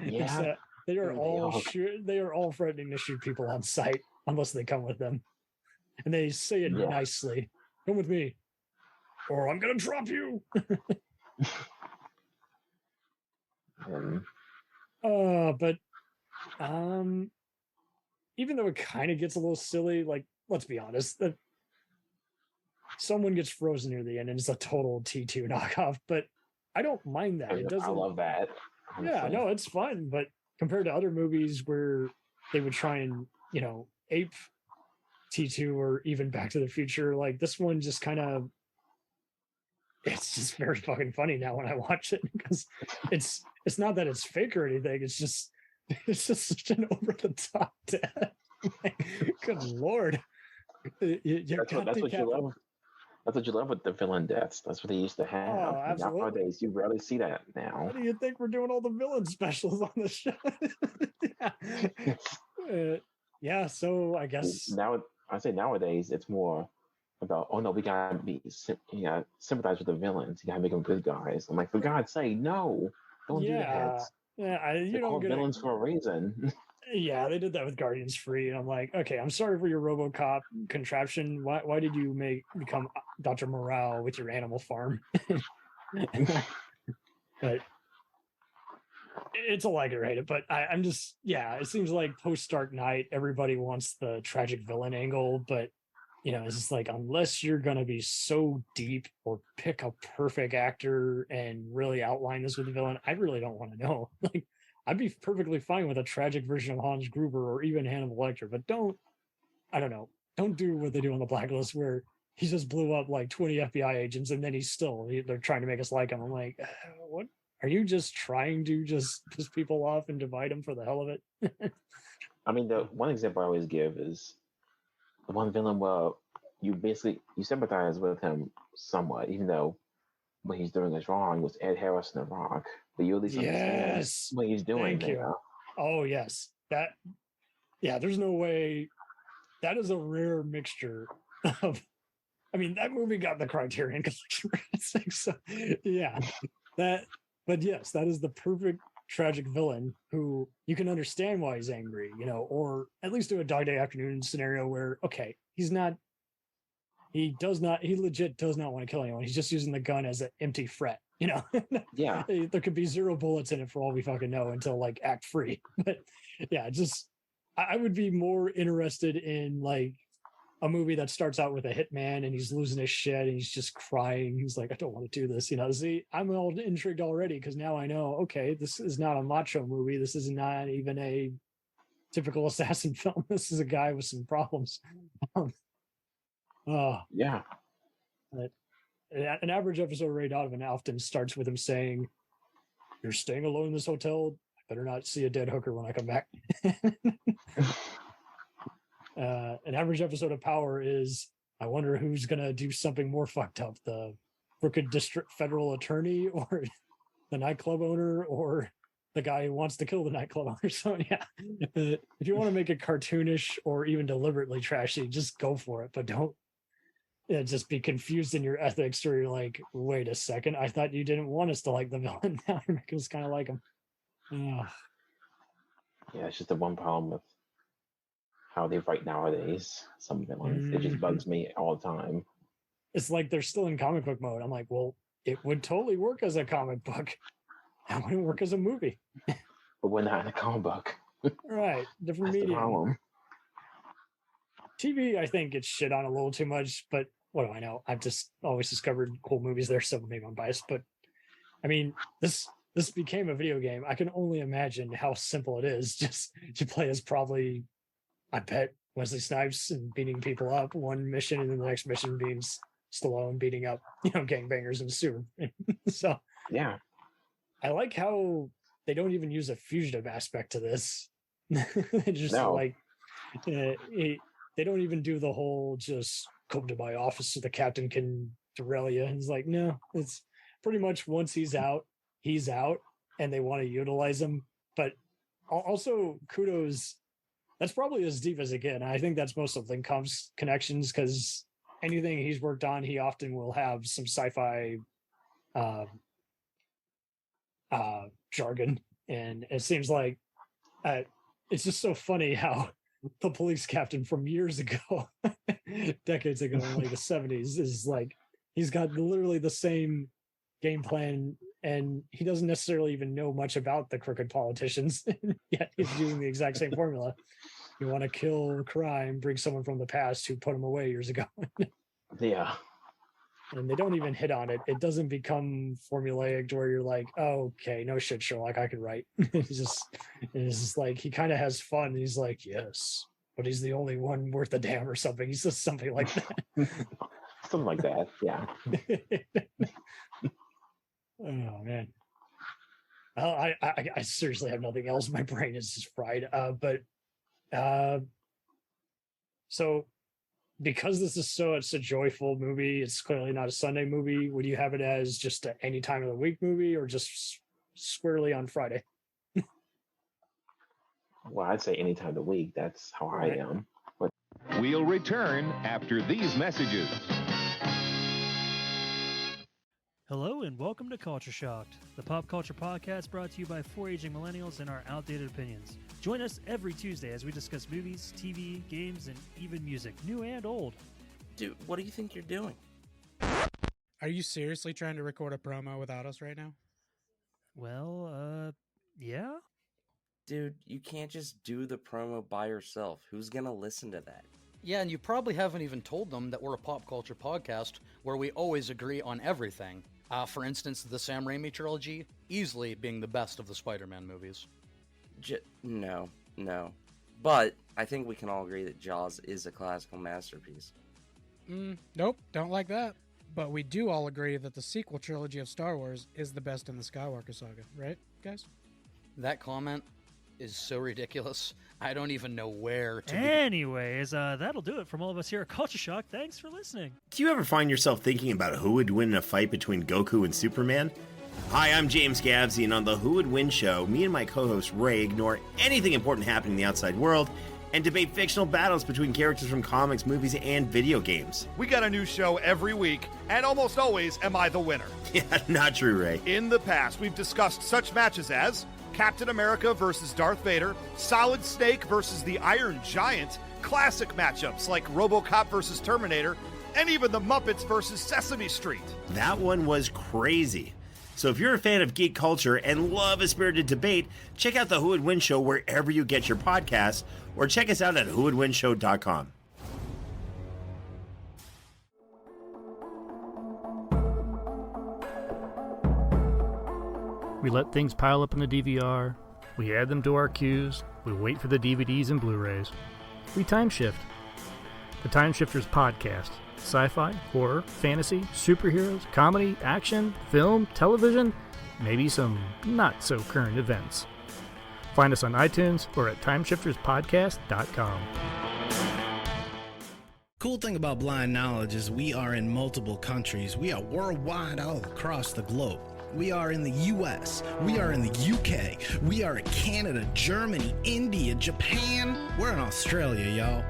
Yeah. They are all threatening to shoot people on sight unless they come with them. And they say it nicely. Come with me, or I'm gonna drop you. But even though it kind of gets a little silly, like, let's be honest, that someone gets frozen near the end and it's a total T2 knockoff, but I don't mind that. It doesn't. I love that. Honestly. Yeah, no, it's fun, but compared to other movies where they would try and, ape T2 or even Back to the Future, like this one just kind of, it's just very fucking funny now when I watch it, because it's not that it's fake or anything. It's just such an over the top death. Like, good Lord. That's what you love. That's what you love with the villain deaths. That's what they used to have. Oh, absolutely. Nowadays, you rarely see that now. How do you think we're doing all the villain specials on the show? Yeah, so I guess now I say nowadays it's more about, oh no, we gotta sympathize with the villains. You gotta make them good guys. I'm like, for God's sake, no, don't do that. Yeah, you don't get villains for a reason. Yeah, they did that with Guardians Free, and I'm like, okay, I'm sorry for your RoboCop contraption. Why did you become Dr. Morale with your Animal Farm? But it's a like it or hate it. But I'm just, it seems like post Dark Knight, everybody wants the tragic villain angle, but it's just like, unless you're going to be so deep or pick a perfect actor and really outline this with the villain, I really don't want to know. Like, I'd be perfectly fine with a tragic version of Hans Gruber or even Hannibal Lecter, but don't do what they do on The Blacklist, where he just blew up like 20 FBI agents and then they're trying to make us like him. I'm like, what? Are you just trying to just piss people off and divide them for the hell of it? I mean, the one example I always give is the one villain where you sympathize with him somewhat, even though what he's doing is wrong, was Ed Harris in The Rock. But you at least understand what he's doing. Thank you. Oh, yes. There's no way. That is a rare mixture of. I mean, that movie got the Criterion Collection rating, so yeah, But yes, that is the perfect tragic villain who you can understand why he's angry, or at least do a Dog Day Afternoon scenario where, okay, he legit does not want to kill anyone. He's just using the gun as an empty threat, Yeah. There could be 0 bullets in it for all we fucking know until like Act 3. But yeah, I would be more interested in like a movie that starts out with a hitman and he's losing his shit and he's just crying. He's like, I don't want to do this. See, I'm all intrigued already because now I know, okay, this is not a macho movie. This is not even a typical assassin film. This is a guy with some problems. Yeah. An average episode of Ray Donovan often starts with him saying, "You're staying alone in this hotel. I better not see a dead hooker when I come back." An average episode of Power is, I wonder who's going to do something more fucked up, the crooked district federal attorney or the nightclub owner or the guy who wants to kill the nightclub owner. So yeah, if you want to make it cartoonish or even deliberately trashy, just go for it. But don't just be confused in your ethics, or you're like, wait a second, I thought you didn't want us to like the villain. Now you're making us kind of like him. Yeah, it's just the one problem with how they write nowadays. Some villains, it just bugs me all the time. It's like they're still in comic book mode. I'm like, well, it would totally work as a comic book. It wouldn't work as a movie. But we're not in a comic book. Right, different That's the medium. problem. TV, I think, gets shit on a little too much, but what do I know? I've just always discovered cool movies there, so maybe I'm biased. But I mean, this became a video game. I can only imagine how simple it is just to play as probably, I bet, Wesley Snipes and beating people up one mission, and then the next mission being Stallone beating up, gangbangers in the sewer. So yeah, I like how they don't even use a fugitive aspect to this. They just they don't even do the whole just come to my office so the captain can derail you. And it's like, no, it's pretty much once he's out, and they want to utilize him. But also kudos. That's probably as deep as it gets. I think that's most of Linkom's connections, because anything he's worked on, he often will have some sci-fi jargon. And it seems like it's just so funny how the police captain from years ago, decades ago, in like the 70s, is like, he's got literally the same game plan, and he doesn't necessarily even know much about the crooked politicians, yet he's using the exact same formula. You want to kill crime, bring someone from the past who put him away years ago. Yeah. And they don't even hit on it. It doesn't become formulaic to where you're like, oh, okay, no shit, Sherlock, I could write. It's just like, he kind of has fun. He's like, yes, but he's the only one worth a damn or something. He says something like that. Something like that, yeah. Oh, man. I seriously have nothing else. My brain is just fried. So because this is such a joyful movie, it's clearly not a Sunday movie. Would you have it as just a any time of the week movie, or just squarely on Friday? Well, I'd say any time of the week. That's how I am. But we'll return after these messages. Hello and welcome to Culture Shocked, the pop culture podcast brought to you by four aging millennials and our outdated opinions. Join us every Tuesday as we discuss movies, TV, games, and even music, new and old. Dude, what do you think you're doing? Are you seriously trying to record a promo without us right now? Well, yeah. Dude, you can't just do the promo by yourself. Who's gonna listen to that? Yeah, and you probably haven't even told them that we're a pop culture podcast where we always agree on everything. For instance, the Sam Raimi trilogy easily being the best of the Spider-Man movies. No. But I think we can all agree that Jaws is a classical masterpiece. Nope, don't like that. But we do all agree that the sequel trilogy of Star Wars is the best in the Skywalker saga, right, guys? That comment is so ridiculous. I don't even know where to Anyways, that'll do it from all of us here at Culture Shock. Thanks for listening. Do you ever find yourself thinking about who would win in a fight between Goku and Superman? Hi, I'm James Gavsey, and on the Who Would Win show, me and my co-host Ray ignore anything important happening in the outside world and debate fictional battles between characters from comics, movies, and video games. We got a new show every week, and almost always am I the winner. Yeah, not true, Ray. In the past, we've discussed such matches as Captain America versus Darth Vader, Solid Snake versus the Iron Giant, classic matchups like RoboCop versus Terminator, and even the Muppets versus Sesame Street. That one was crazy. So if you're a fan of geek culture and love a spirited debate, check out the Who Would Win show wherever you get your podcasts, or check us out at whowouldwinshow.com. We let things pile up in the DVR. We add them to our queues. We wait for the DVDs and Blu-rays. We time shift. The Time Shifters podcast. Sci-fi, horror, fantasy, superheroes, comedy, action, film, television, maybe some not-so-current events. Find us on iTunes or at timeshifterspodcast.com. Cool thing about Blind Knowledge is we are in multiple countries. We are worldwide all across the globe. We are in the US, we are in the UK, we are in Canada, Germany, India, Japan. We're in Australia, y'all.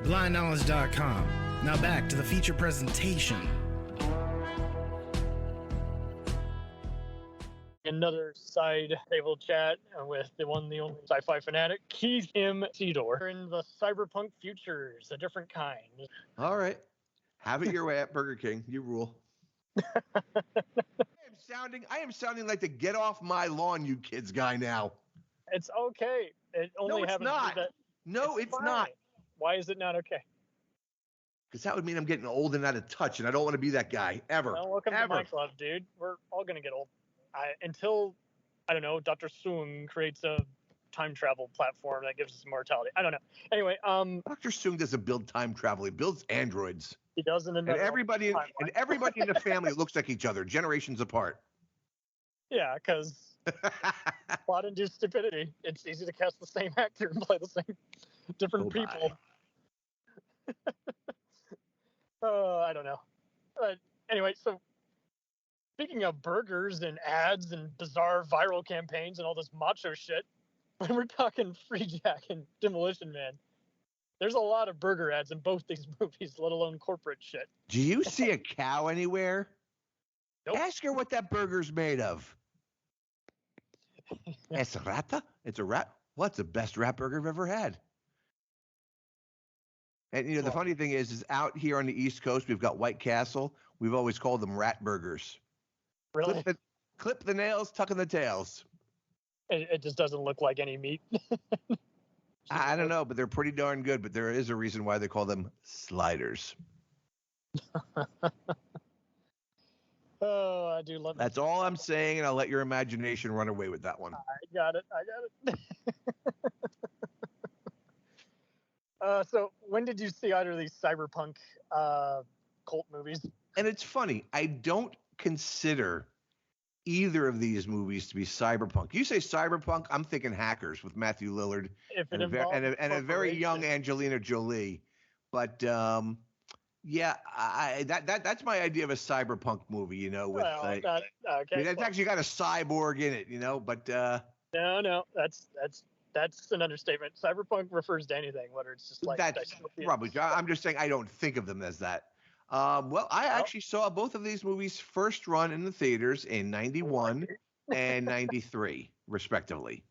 BlindKnowledge.com. Now back to the feature presentation. Another side table chat with the one, the only sci-fi fanatic, Keith M. Cedar, in the Cyberpunk futures, a different kind. All right. Have it your way at Burger King. You rule. I am sounding like the get off my lawn, you kids guy now. It's okay. It only it's happens not. that No, it's fine. not. Why is it not okay? Because that would mean I'm getting old and out of touch, and I don't want to be that guy ever. Well, welcome ever. to my club, dude. We're all gonna get old. Until I don't know, Dr. Soong creates a time travel platform that gives us immortality. I don't know. Anyway, Dr. Soong doesn't build time travel. He builds androids. He does in and everybody in the family looks like each other, generations apart. Yeah, because plot-induced stupidity. It's easy to cast the same actor and play the same different people. I don't know. Anyway, so speaking of burgers and ads and bizarre viral campaigns and all this macho shit, when we're talking FREEJACK and Demolition Man, there's a lot of burger ads in both these movies, let alone corporate shit. Do you see a cow anywhere? Nope. Ask her what that burger's made of. Es rata? It's a rat. What's the best rat burger I've ever had? And, the funny thing is out here on the East Coast, we've got White Castle. We've always called them rat burgers. Really? Clip the nails, tuck in the tails. It just doesn't look like any meat. I don't know, but they're pretty darn good. But there is a reason why they call them sliders. Oh, I do love it. That's all I'm saying, and I'll let your imagination run away with that one. I got it. So when did you see either of these cyberpunk cult movies? And it's funny, I don't consider either of these movies to be cyberpunk. You say cyberpunk, I'm thinking Hackers with Matthew Lillard and a very young Angelina Jolie. But yeah, that's my idea of a cyberpunk movie. With okay. It's actually got a cyborg in it. But no, that's an understatement. Cyberpunk refers to anything, whether it's just like that's rubbish. I'm just saying I don't think of them as that. I actually saw both of these movies first run in the theaters in 91 and 93, respectively.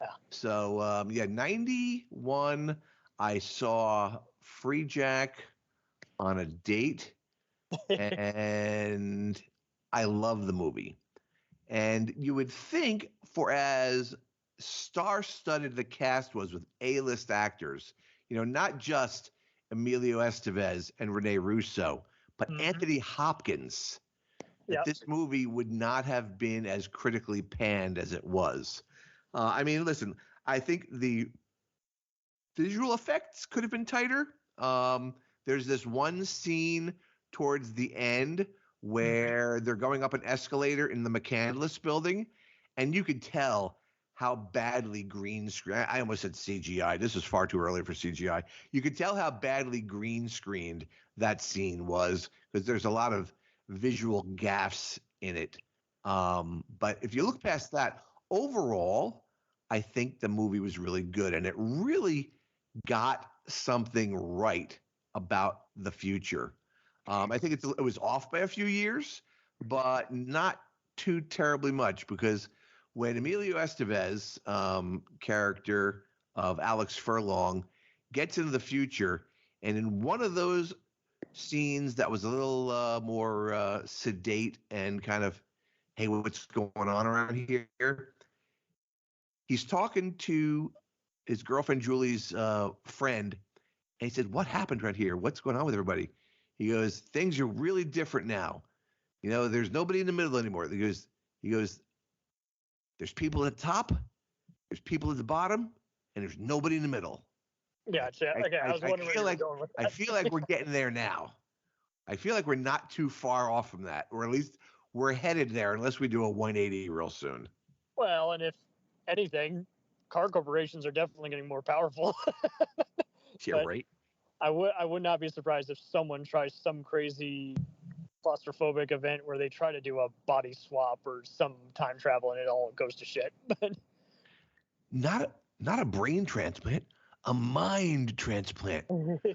Yeah. So, 91, I saw FREEJACK on a date, and I love the movie. And you would think, for as star-studded the cast was with A-list actors, not just Emilio Estevez and Rene Russo, but Anthony Hopkins, that this movie would not have been as critically panned as it was. I mean, listen, I think the visual effects could have been tighter. There's this one scene towards the end where they're going up an escalator in the McCandless building, and you could tell how badly green screen. I almost said CGI. This is far too early for CGI. You could tell how badly green screened that scene was because there's a lot of visual gaffes in it. But if you look past that, overall, I think the movie was really good, and it really got something right about the future. I think it was off by a few years, but not too terribly much, because when Emilio Estevez, character of Alex Furlong, gets into the future, and in one of those scenes that was a little more sedate and kind of, hey, what's going on around here? He's talking to his girlfriend Julie's friend, and he said, "What happened right here? What's going on with everybody?" He goes, "Things are really different now. You know, there's nobody in the middle anymore." He goes, "There's people at the top, there's people at the bottom, and there's nobody in the middle." Yeah, okay. I was wondering where you were going with that. I feel like we're getting there now. I feel like we're not too far off from that, or at least we're headed there, unless we do a 180 real soon. Well, and if anything, car corporations are definitely getting more powerful. Yeah, right. I would not be surprised if someone tries some crazy claustrophobic event where they try to do a body swap or some time travel and it all goes to shit. But not a brain transplant, a mind transplant.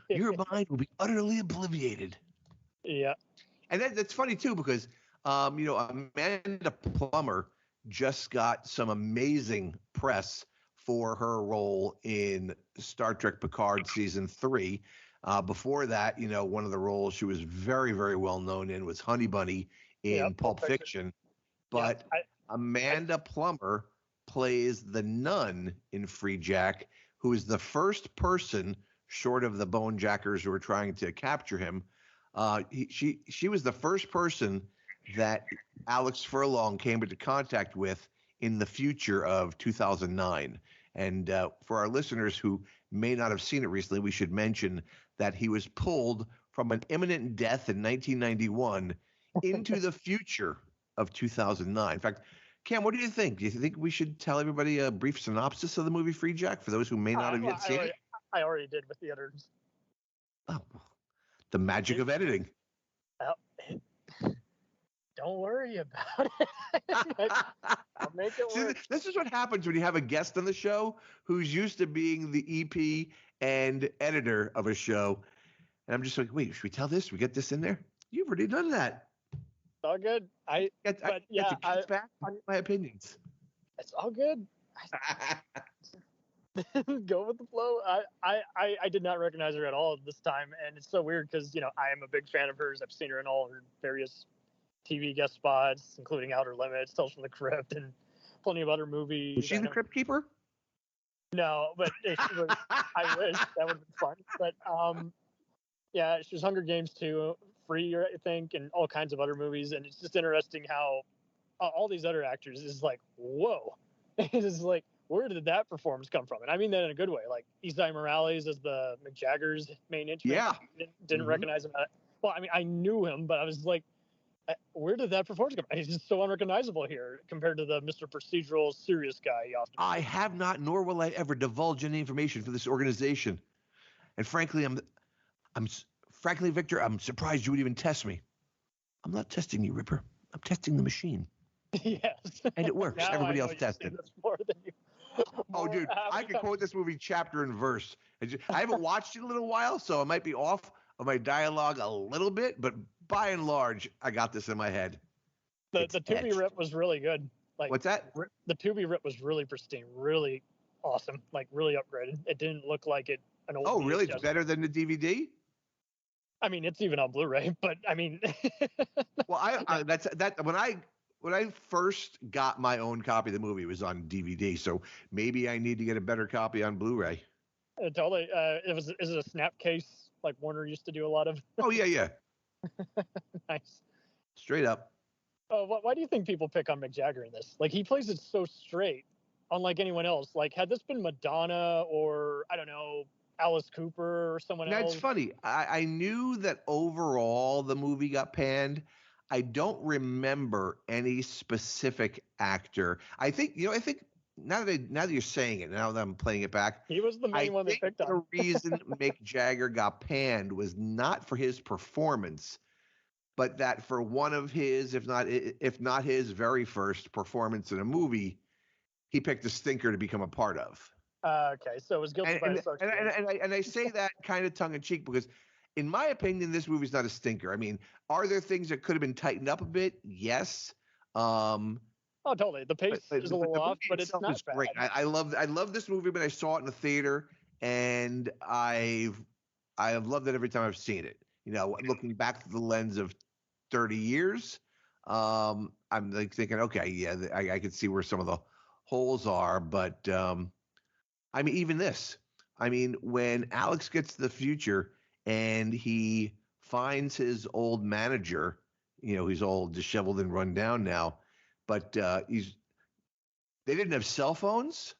Your mind will be utterly obliviated. Yeah. And that's funny too, because Amanda Plummer just got some amazing press for her role in Star Trek Picard season 3. Before that, one of the roles she was very, very well known in was Honey Bunny in Pulp Fiction. But Amanda Plummer plays the nun in FREEJACK, who is the first person, short of the Bonejackers who were trying to capture him. She was the first person that Alex Furlong came into contact with in the future of 2009. And for our listeners who may not have seen it recently, we should mention that he was pulled from an imminent death in 1991 into the future of 2009. In fact, Cam, what do you think? Do you think we should tell everybody a brief synopsis of the movie FREEJACK for those who may not have yet seen it? I already did with the others. Oh, the magic of editing. Don't worry about it. I'll make it work. See, this is what happens when you have a guest on the show who's used to being the EP and editor of a show. And I'm just like, wait, should we tell this? Should we get this in there? You've already done that. It's all good. I get back on my opinions. It's all good. Go with the flow. I did not recognize her at all this time, and it's so weird because I am a big fan of hers. I've seen her in all her various TV guest spots, including Outer Limits, Tales from the Crypt, and plenty of other movies. Was she the Crypt Keeper? No, but if she was, I wish that would have been fun. But she was Hunger Games too, Free, I think, and all kinds of other movies. And it's just interesting how all these other actors is like, whoa, it's like, where did that performance come from? And I mean that in a good way. Like Isai Morales as the McJagger's main intro. Yeah, didn't recognize him. Well, I mean, I knew him, but I was like, where did that performance come from? He's just so unrecognizable here compared to the Mr. Procedural serious guy he often. I have not, nor will I ever divulge any information for this organization. And frankly, frankly, Victor, I'm surprised you would even test me. I'm not testing you, Ripper. I'm testing the machine. Yes. And it works. Everybody else tested. More than you. Oh, dude, I can quote this movie chapter and verse. I haven't watched it in a little while, so I might be off of my dialogue a little bit, but by and large, I got this in my head. The Tubi rip was really good. Like, what's that? The Tubi rip was really pristine, really awesome, like really upgraded. It didn't look like an old. Oh, really? It's better than the DVD? I mean, it's even on Blu-ray, but I mean. Well, when I first got my own copy of the movie, it was on DVD, so maybe I need to get a better copy on Blu-ray. Totally. Is it a Snapcase like Warner used to do a lot of. Oh yeah. Nice. Straight up. Why do you think people pick on Mick Jagger in this? Like, he plays it so straight, unlike anyone else. Like, had this been Madonna or, I don't know, Alice Cooper or someone else. That's funny. I knew that overall the movie got panned. I don't remember any specific actor. I think now that you're saying it, now that I'm playing it back, he was the main one they picked on. The reason Mick Jagger got panned was not for his performance, but that for one of his, if not his very first performance in a movie, he picked a stinker to become a part of. Okay, so it was guilty by association. And I say that kind of tongue in cheek because, in my opinion, this movie's not a stinker. I mean, are there things that could have been tightened up a bit? Yes. Oh, totally. The pace is a little off, but it's not bad. Great. I love this movie, but I saw it in the theater, and I have loved it every time I've seen it. You know, looking back through the lens of 30 years, I'm like thinking, okay, yeah, I could see where some of the holes are, but I mean, even this. I mean, when Alex gets to the future and he finds his old manager, you know, he's all disheveled and run down now, but they didn't have cell phones,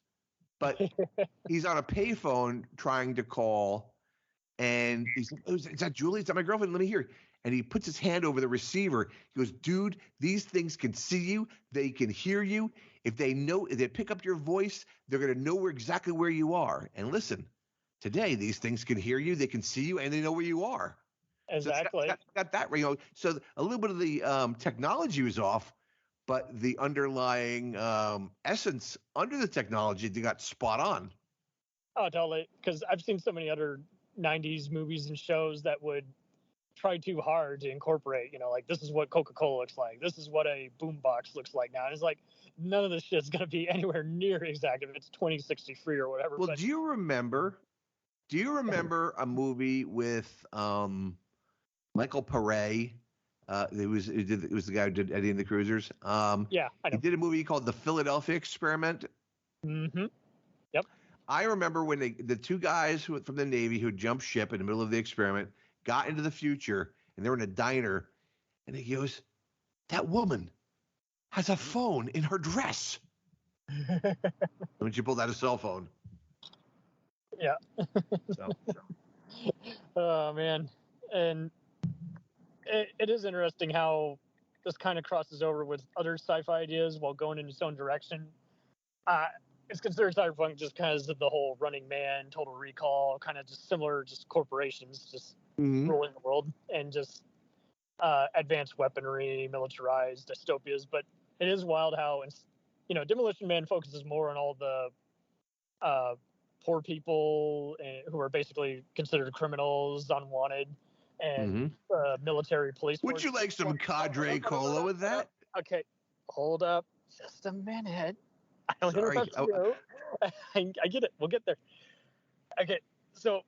but he's on a payphone trying to call, and he's, is that Julie? Is that my girlfriend? Let me hear. And he puts his hand over the receiver. He goes, dude, these things can see you. They can hear you. If they pick up your voice, they're going to know exactly where you are. And listen, today, these things can hear you, they can see you, and they know where you are. Exactly. So got that, you know. So a little bit of the technology was off, but the underlying essence under the technology, they got spot on. Oh, totally. Because I've seen so many other 90s movies and shows that would try too hard to incorporate, you know, like, this is what Coca-Cola looks like. This is what a boombox looks like now. And it's like, none of this shit's going to be anywhere near exact if it's 2063 or whatever. Well, do you remember a movie with Michael Paré? It was the guy who did Eddie and the Cruisers. Yeah, I know. He did a movie called The Philadelphia Experiment. Mm-hmm. Yep. I remember when the two guys from the Navy who jumped ship in the middle of the experiment got into the future, and they were in a diner, and he goes, that woman has a phone in her dress. When she pulled out a cell phone. Yeah. So. Oh, man. And it is interesting how this kind of crosses over with other sci-fi ideas while going in its own direction. It's considered cyberpunk just because of the whole Running Man, Total Recall, kind of just similar, just corporations just ruling the world and just advanced weaponry, militarized dystopias. But it is wild how, you know, Demolition Man focuses more on all the poor people who are basically considered criminals, unwanted, and military police. Would you like some Cadre Cola with that? Okay, hold up just a minute. I'll interrupt you. I get it. We'll get there. Okay, so,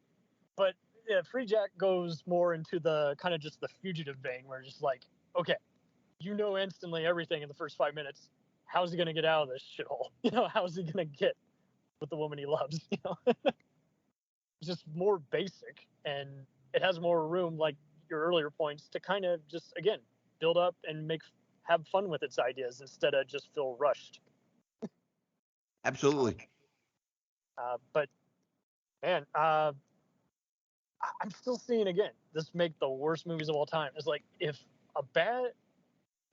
but yeah, FREEJACK goes more into the kind of just the fugitive vein, where it's just like, okay, you know instantly everything in the first 5 minutes. How's he going to get out of this shithole? You know, how's he going to get with the woman he loves? You know, it's just more basic, and it has more room, like your earlier points, to kind of just, again, build up and have fun with its ideas instead of just feel rushed. Absolutely. But man, I'm still seeing, again, this make the worst movies of all time. It's like, if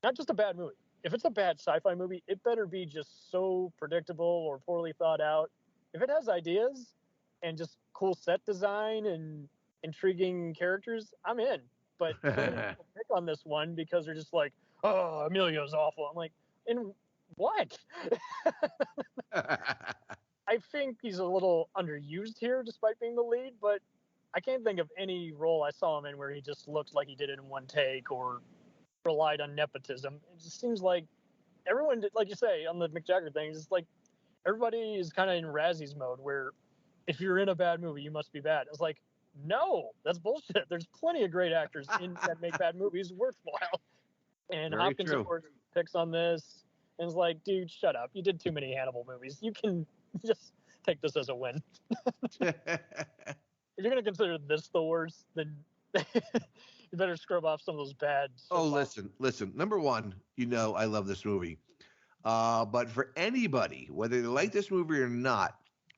not just a bad movie, if it's a bad sci-fi movie, it better be just so predictable or poorly thought out. If it has ideas and just cool set design and intriguing characters, I'm in. But so many people pick on this one because they're just like, oh, Emilio's awful. I'm like, in what? I think he's a little underused here despite being the lead, but I can't think of any role I saw him in where he just looked like he did it in one take or relied on nepotism. It just seems like everyone did, like you say, on the Mick Jagger thing, it's like everybody is kind of in Razzies mode where if you're in a bad movie, you must be bad. It's like, no, that's bullshit. There's plenty of great actors that make bad movies worthwhile. And Very Hopkins, true. of course, picks on this. And it's like, dude, shut up. You did too many Hannibal movies. You can just take this as a win. if you're gonna consider this the worst, then you better scrub off some of those bad. Oh, listen. Number one, I love this movie. But for anybody, whether they like this movie or not,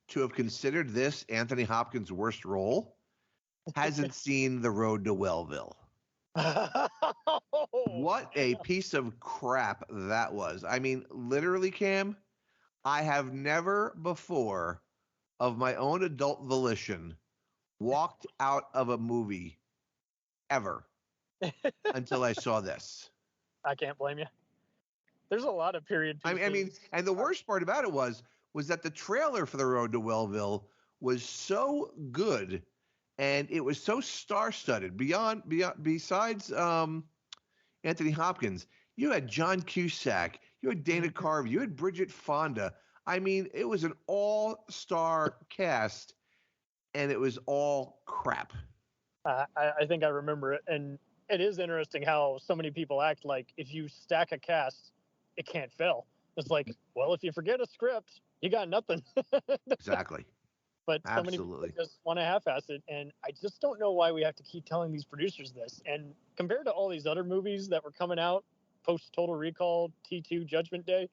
to have considered this Anthony Hopkins' worst role, hasn't seen The Road to Wellville. What a piece of crap that was. I mean, literally, Cam, I have never before, of my own adult volition, walked out of a movie ever until I saw this. I can't blame you. There's a lot of period pieces. I mean, and the worst part about it was that the trailer for The Road to Wellville was so good, and it was so star-studded. Besides Anthony Hopkins, you had John Cusack, you had Dana Carvey, you had Bridget Fonda. I mean, it was an all-star cast, and it was all crap. I think I remember it, and it is interesting how so many people act like if you stack a cast, it can't fail. It's like, well, if you forget a script, you got nothing. Exactly. But so many people just want to half-ass it, and I just don't know why we have to keep telling these producers this. And compared to all these other movies that were coming out post Total Recall, T2, Judgment Day,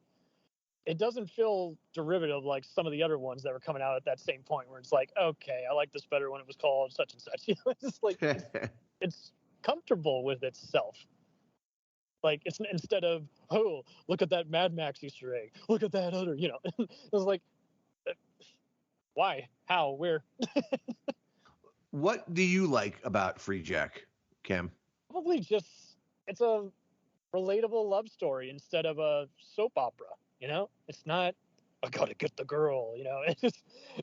it doesn't feel derivative like some of the other ones that were coming out at that same point, where it's like, okay, I like this better when it was called such and such. It's just like it's comfortable with itself. Like, it's instead of, oh, look at that Mad Max Easter egg, look at that other, It was like, why, how, where? What do you like about FREEJACK, Kim? Probably just, it's a relatable love story instead of a soap opera. It's not, I gotta get the girl.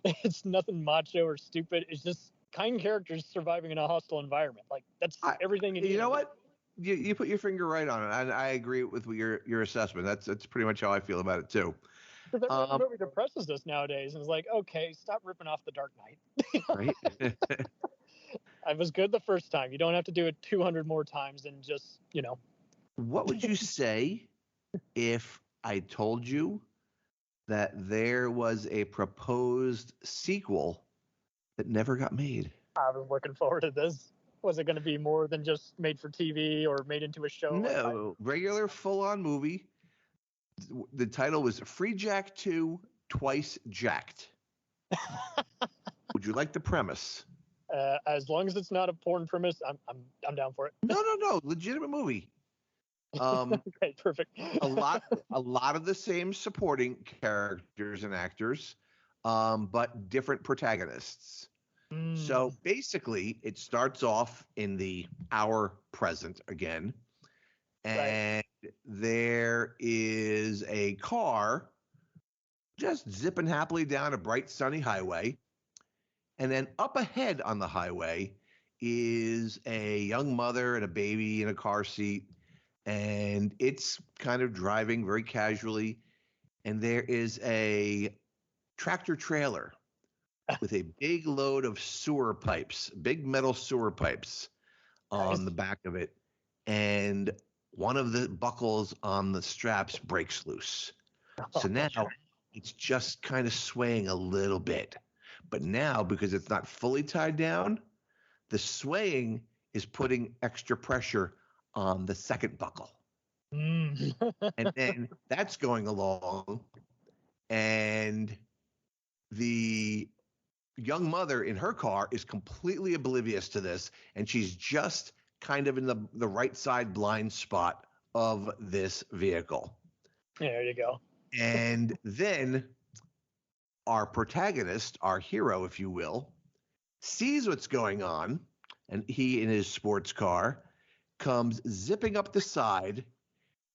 It's nothing macho or stupid. It's just kind characters surviving in a hostile environment. Like, that's everything. You know what? You put your finger right on it. I agree with your assessment. That's pretty much how I feel about it too. Because every movie depresses us nowadays, and it's like, okay, stop ripping off The Dark Knight. Right. I was good the first time. You don't have to do it 200 more times, and just What would you say if I told you that there was a proposed sequel that never got made? I was looking forward to this. Was it going to be more than just made for TV or made into a show? No, regular full-on movie. The title was FREEJACK 2 Twice Jacked. Would you like the premise? As long as it's not a porn premise, I'm down for it. No, legitimate movie. Okay, perfect. a lot of the same supporting characters and actors, but different protagonists. So basically, it starts off in our present again, and there is a car just zipping happily down a bright sunny highway, and then up ahead on the highway is a young mother and a baby in a car seat, and it's kind of driving very casually, and there is a tractor trailer with a big load of sewer pipes, big metal sewer pipes on the back of it. And one of the buckles on the straps breaks loose. So now it's just kind of swaying a little bit. But now, because it's not fully tied down, the swaying is putting extra pressure on the second buckle. And then that's going along. And the young mother in her car is completely oblivious to this, and she's just kind of in the right side blind spot of this vehicle. There you go. And then our protagonist, our hero, if you will, sees what's going on, and he, in his sports car, comes zipping up the side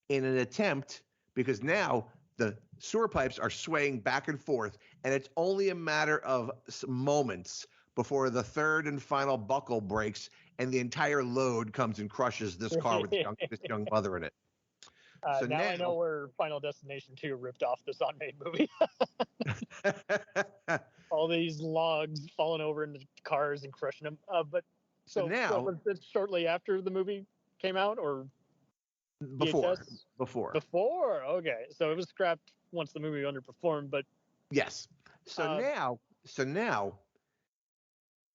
in an attempt, because now the sewer pipes are swaying back and forth, and it's only a matter of moments before the third and final buckle breaks and the entire load comes and crushes this car with this young mother in it. So now I know where Final Destination 2 ripped off this unmade movie. All these logs falling over into cars and crushing them. But so was it shortly after the movie came out, or before? VHS? Before. Okay, so it was scrapped once the movie underperformed. But yes. So now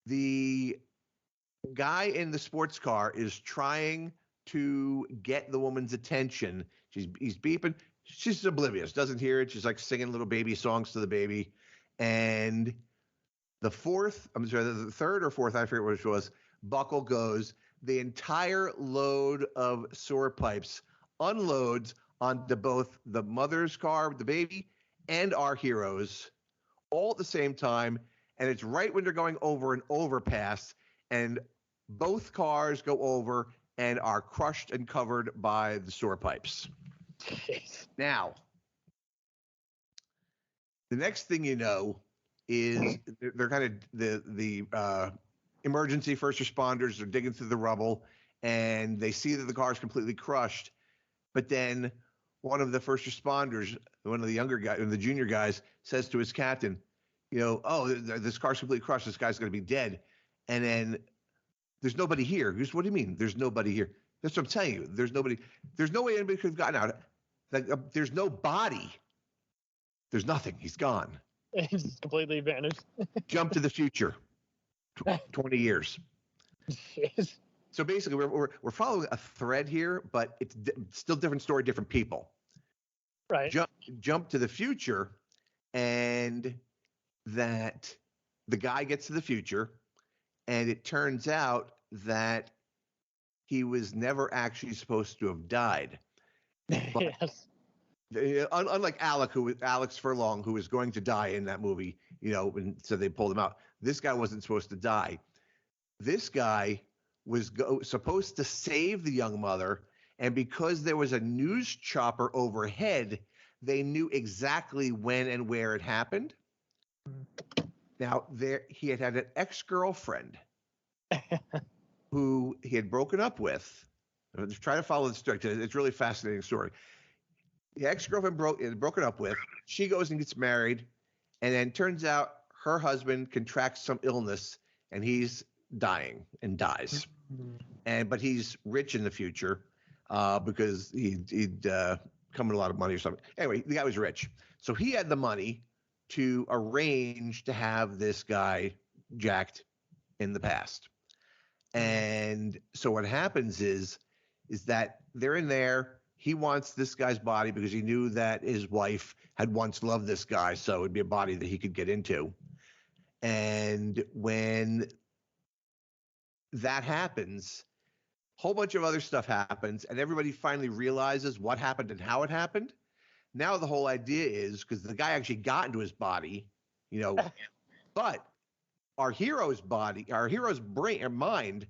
The guy in the sports car is trying to get the woman's attention. He's beeping. She's oblivious, doesn't hear it. She's like singing little baby songs to the baby. And the third or fourth, I forget which was, buckle goes. The entire load of sewer pipes unloads onto both the mother's car with the baby and our heroes all at the same time. And it's right when they're going over an overpass, and both cars go over and are crushed and covered by the sewer pipes. Now, the next thing you know is they're kind of the emergency first responders are digging through the rubble, and they see that the car is completely crushed. But then one of the first responders, one of the younger guys, the junior guys, says to his captain, oh, this car's completely crushed. This guy's going to be dead. And then there's nobody here. He goes, what do you mean there's nobody here? That's what I'm telling you. There's nobody. There's no way anybody could have gotten out. There's no body. There's nothing. He's gone. He's completely vanished. Jump to the future. 20 years. Jeez. So basically, we're following a thread here, but it's still different story, different people. Right. Jump to the future, and that the guy gets to the future, and it turns out that he was never actually supposed to have died. But yes. Unlike Alex Furlong, who was going to die in that movie, and so they pulled him out. This guy wasn't supposed to die. This guy was supposed to save the young mother, and because there was a news chopper overhead, they knew exactly when and where it happened. Now, he had an ex-girlfriend who he had broken up with. I'm just trying to follow the story. It's a really fascinating story. The ex-girlfriend broken up with. She goes and gets married, and then turns out her husband contracts some illness, and he's dying and dies. But he's rich in the future because he'd come in a lot of money or something. Anyway, the guy was rich, so he had the money to arrange to have this guy jacked in the past. And so what happens is that they're in there. He wants this guy's body because he knew that his wife had once loved this guy, so it'd be a body that he could get into. And when that happens, a whole bunch of other stuff happens, and everybody finally realizes what happened and how it happened. Now the whole idea is, because the guy actually got into his body, but our hero's body, our hero's brain or mind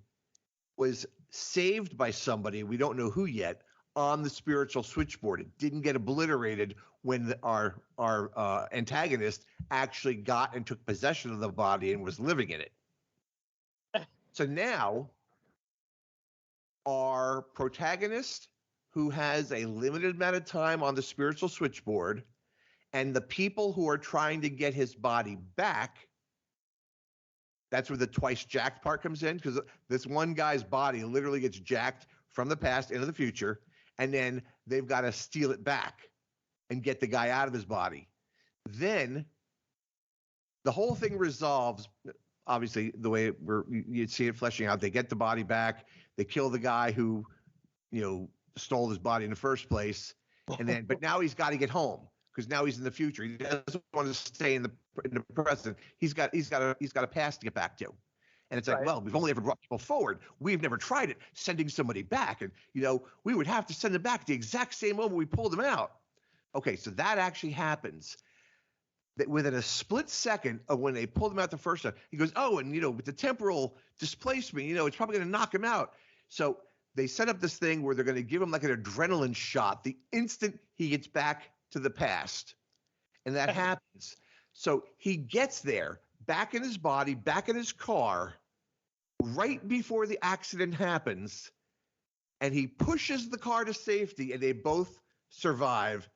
was saved by somebody, we don't know who yet, on the spiritual switchboard. It didn't get obliterated when our antagonist actually got and took possession of the body and was living in it. So now our protagonist, who has a limited amount of time on the spiritual switchboard, and the people who are trying to get his body back, that's where the twice jacked part comes in, because this one guy's body literally gets jacked from the past into the future, and then they've got to steal it back and get the guy out of his body. Then the whole thing resolves, obviously, the way you'd see it fleshing out. They get the body back. They kill the guy who, stole his body in the first place. And then, but now he's got to get home because now he's in the future. He doesn't want to stay in the present. He's got a past to get back to. And it's like, well, we've only ever brought people forward. We've never tried it, sending somebody back. And, we would have to send them back at the exact same moment we pulled them out. Okay, so that actually happens. That within a split second of when they pulled him out the first time, he goes, oh, and, with the temporal displacement, it's probably going to knock him out. So they set up this thing where they're going to give him like an adrenaline shot the instant he gets back to the past. And that happens. So he gets there, back in his body, back in his car, right before the accident happens, and he pushes the car to safety, and they both survive,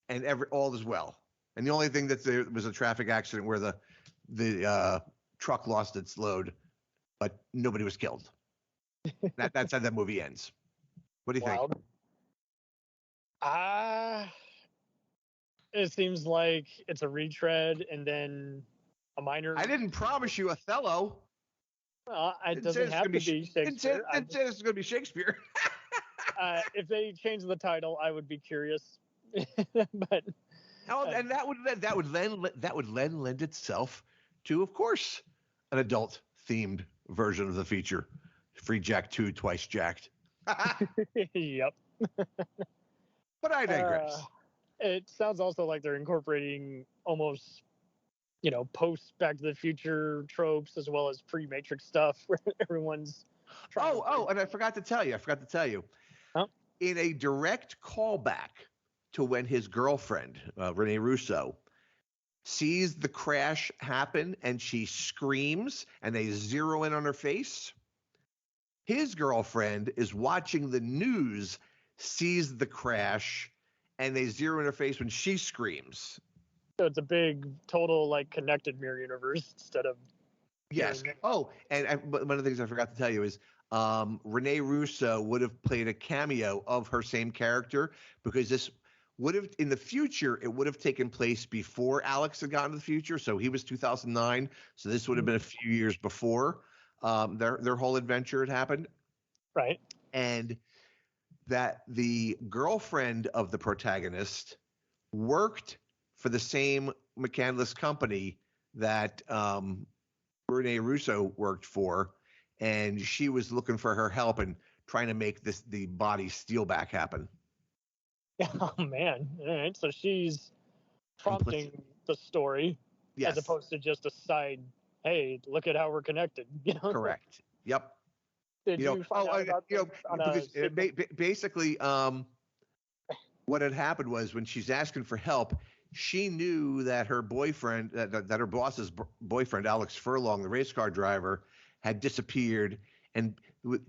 and all is well. And the only thing that there was a traffic accident where the truck lost its load, but nobody was killed. That's how that movie ends. What do you think? It seems like it's a retread and then a minor. I didn't promise you Othello. It doesn't have to be Shakespeare. It said it's going to be Shakespeare. If they change the title, I would be curious. But and that would then lend itself to, of course, an adult themed version of the feature, FREEJACK 2 Twice Jacked. Yep. But I digress. It sounds also like they're incorporating almost, post Back to the Future tropes as well as pre-Matrix stuff where everyone's trying. And I forgot to tell you. Huh? In a direct callback to when his girlfriend, Renee Russo, sees the crash happen and she screams and they zero in on her face, his girlfriend is watching the news, sees the crash, and they zero in her face when she screams. So it's a big, total, connected mirror universe instead of... Yes. Oh, and one of the things I forgot to tell you is Renee Russo would have played a cameo of her same character, because this would have, in the future, it would have taken place before Alex had gotten to the future. So he was 2009. So this would have been a few years before their whole adventure had happened. Right. And that the girlfriend of the protagonist worked for the same McCandless company that Renee Russo worked for, and she was looking for her help and trying to make the body steal back happen. Oh man! All right, so she's prompting the story, yes, as opposed to just a side. Hey, look at how we're connected. Correct. Yep. Did you find out about because basically, what had happened was when she's asking for help, she knew that her boyfriend, that her boss's boyfriend, Alex Furlong, the race car driver, had disappeared, and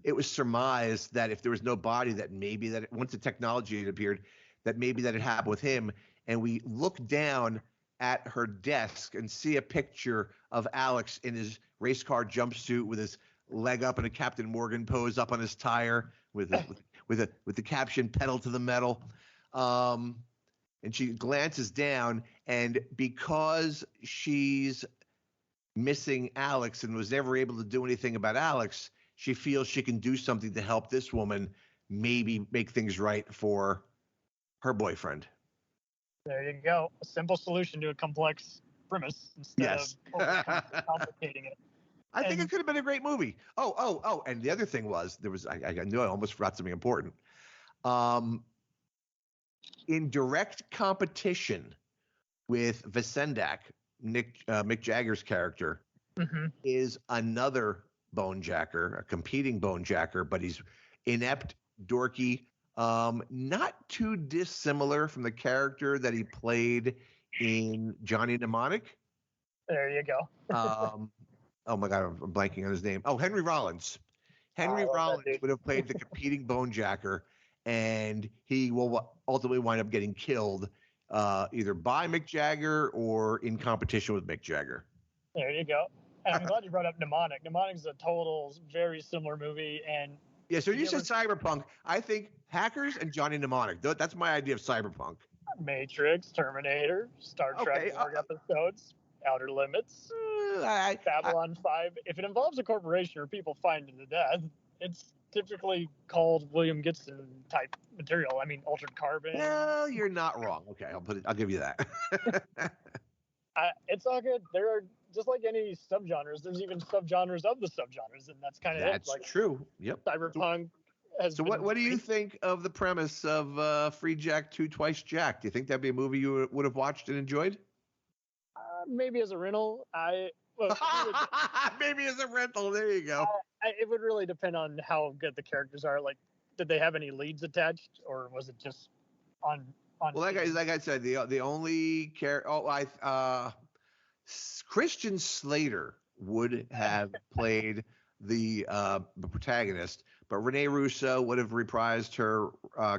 it was surmised that if there was no body, that maybe once the technology had appeared, that maybe that had happened with him. And we look down at her desk and see a picture of Alex in his race car jumpsuit with his leg up in a Captain Morgan pose up on his tire with the caption "Pedal to the Metal." And she glances down, and because she's missing Alex and was never able to do anything about Alex, she feels she can do something to help this woman maybe make things right for her boyfriend. There you go. A simple solution to a complex premise instead of complicating it. I think it could have been a great movie. Oh, and the other thing was, I knew I almost forgot something important. In direct competition with Visendak, Mick Jagger's character, is another bonejacker, a competing bonejacker, but he's inept, dorky, not too dissimilar from the character that he played in Johnny Mnemonic. There you go. Oh my God, I'm blanking on his name. Oh, Henry Rollins. Henry Rollins would have played the competing bonejacker, and he will ultimately wind up getting killed either by Mick Jagger or in competition with Mick Jagger. There you go. And I'm glad you brought up Mnemonic. Mnemonic's a total, very similar movie. And yeah, so you said Cyberpunk. I think Hackers and Johnny Mnemonic. That's my idea of Cyberpunk. Matrix, Terminator, Star Trek episodes, Outer Limits, Babylon 5. If it involves a corporation or people fighting to death, it's typically called William Gibson type material. I mean, Altered Carbon. Well, you're not wrong. Okay, I'll give you that. It's all good. There are, just like any subgenres, there's even subgenres of the subgenres, and that's kind of it. That's true. Yep. Cyberpunk has. So what do you think of the premise of FREEJACK 2 Twice Jacked? Do you think that'd be a movie you would have watched and enjoyed? Maybe as a rental. Maybe as a rental. There you go. It would really depend on how good the characters are. Like, did they have any leads attached, or was it just on? Well, like I said, the only Christian Slater would have played the protagonist, but Renee Russo would have reprised her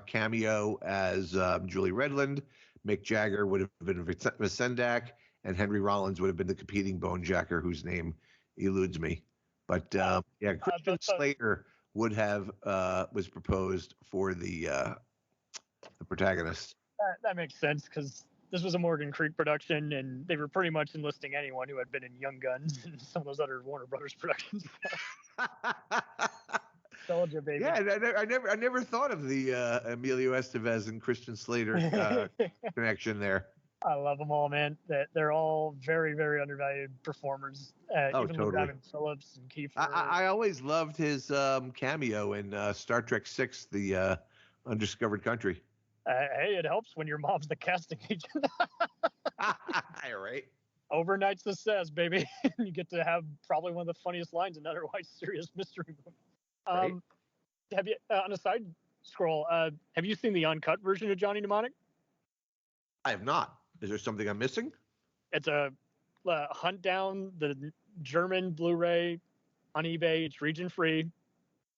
cameo as Julie Redland. Mick Jagger would have been Visendak, and Henry Rollins would have been the competing bonejacker whose name eludes me. But Christian Slater would have was proposed for the protagonist. That makes sense, because this was a Morgan Creek production, and they were pretty much enlisting anyone who had been in Young Guns and some of those other Warner Brothers productions. Nostalgia, baby. Yeah, I never thought of the Emilio Estevez and Christian Slater connection there. I love them all, man. They're all very, very undervalued performers. Even totally. Raymond Phillips and Kiefer. I always loved his cameo in Star Trek VI, the Undiscovered Country. Hey, it helps when your mom's the casting agent. Right. Overnight success, baby. You get to have probably one of the funniest lines in an otherwise serious mystery movie. Right. Have you, on a side scroll, have you seen the uncut version of Johnny Mnemonic? I have not. Is there something I'm missing? It's a hunt down the German Blu-ray on eBay. It's region free.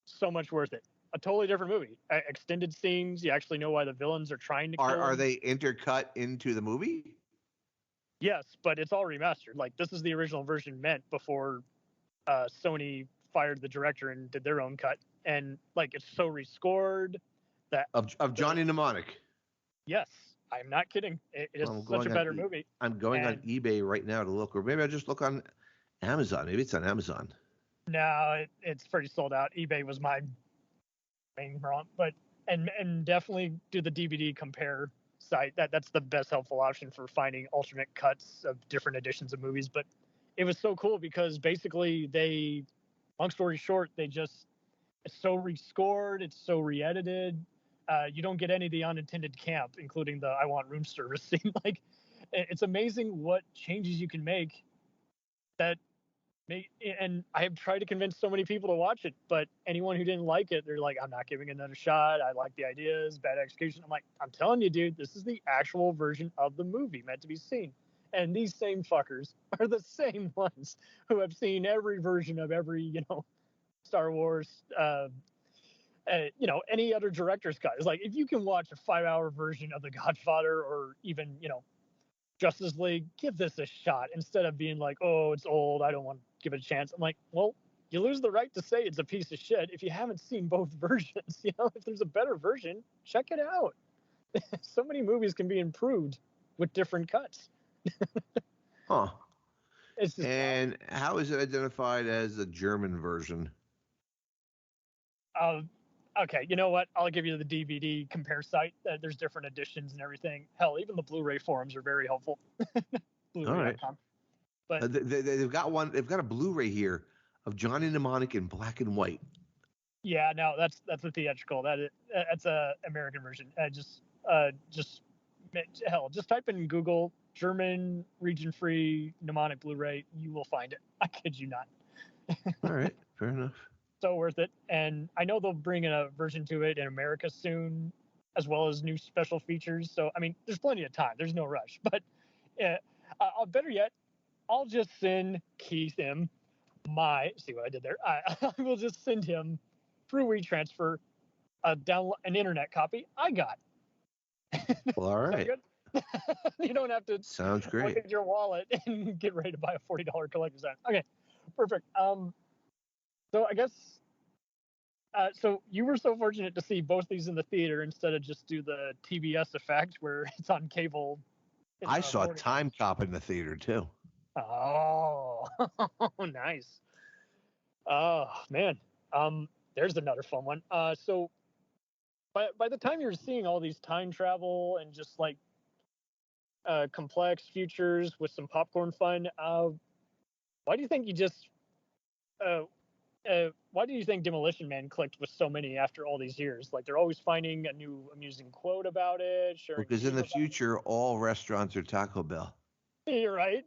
So much worth it. A totally different movie. Extended scenes. You actually know why the villains are trying to kill Are him. they intercut into the movie? Yes, but it's all remastered. Like, this is the original version meant before Sony fired the director and did their own cut. And like, it's so rescored that of Johnny Mnemonic. Yes, I'm not kidding. It is such a better movie. I'm going on eBay right now to look, or maybe I'll just look on Amazon. Maybe it's on Amazon. No, it's pretty sold out. eBay was my main wrong, but and definitely do the DVD compare site. That's the best helpful option for finding alternate cuts of different editions of movies. But it was so cool because basically they, long story short, it's so rescored, it's so re-edited. You don't get any of the unintended camp, including the "I want room service" scene. Like, it's amazing what changes you can make. And I have tried to convince so many people to watch it, but anyone who didn't like it, they're like, "I'm not giving it another shot. I like the ideas, bad execution." I'm like, "I'm telling you, dude, this is the actual version of the movie meant to be seen." And these same fuckers are the same ones who have seen every version of every, Star Wars, any other director's cut. It's like, if you can watch a 5-hour version of The Godfather or even, Justice League, give this a shot instead of being like, "Oh, it's old, I don't want to give it a chance." I'm like, well, you lose the right to say it's a piece of shit if you haven't seen both versions. If there's a better version, check it out. So many movies can be improved with different cuts. Huh. And how is it identified as a German version? Okay, you know what? I'll give you the DVD compare site. There's different editions and everything. Hell, even the Blu-ray forums are very helpful. All right. But they've got one. They've got a Blu-ray here of Johnny Mnemonic in black and white. Yeah, no, that's a theatrical. That's a American version. Just type in Google German region-free mnemonic Blu-ray. You will find it. I kid you not. All right, fair enough. So worth it. And I know they'll bring in a version to it in America soon, as well as new special features. So, I mean, there's plenty of time. There's no rush. But better yet, I'll just send Keith him see what I did there? I will just send him through WeTransfer an internet copy I got. Well, all right. You don't have to Sounds great. Look at your wallet and get ready to buy a $40 collector's item. Okay, perfect. So I guess, so you were so fortunate to see both these in the theater instead of just do the TBS effect where it's on cable. I saw Time Cop in the theater too. Oh, nice. Oh man, there's another fun one. So by the time you're seeing all these time travel and just like complex futures with some popcorn fun, why do you think why do you think Demolition Man clicked with so many after all these years? Like, they're always finding a new amusing quote about it. Because in the future, all restaurants are Taco Bell. You're right.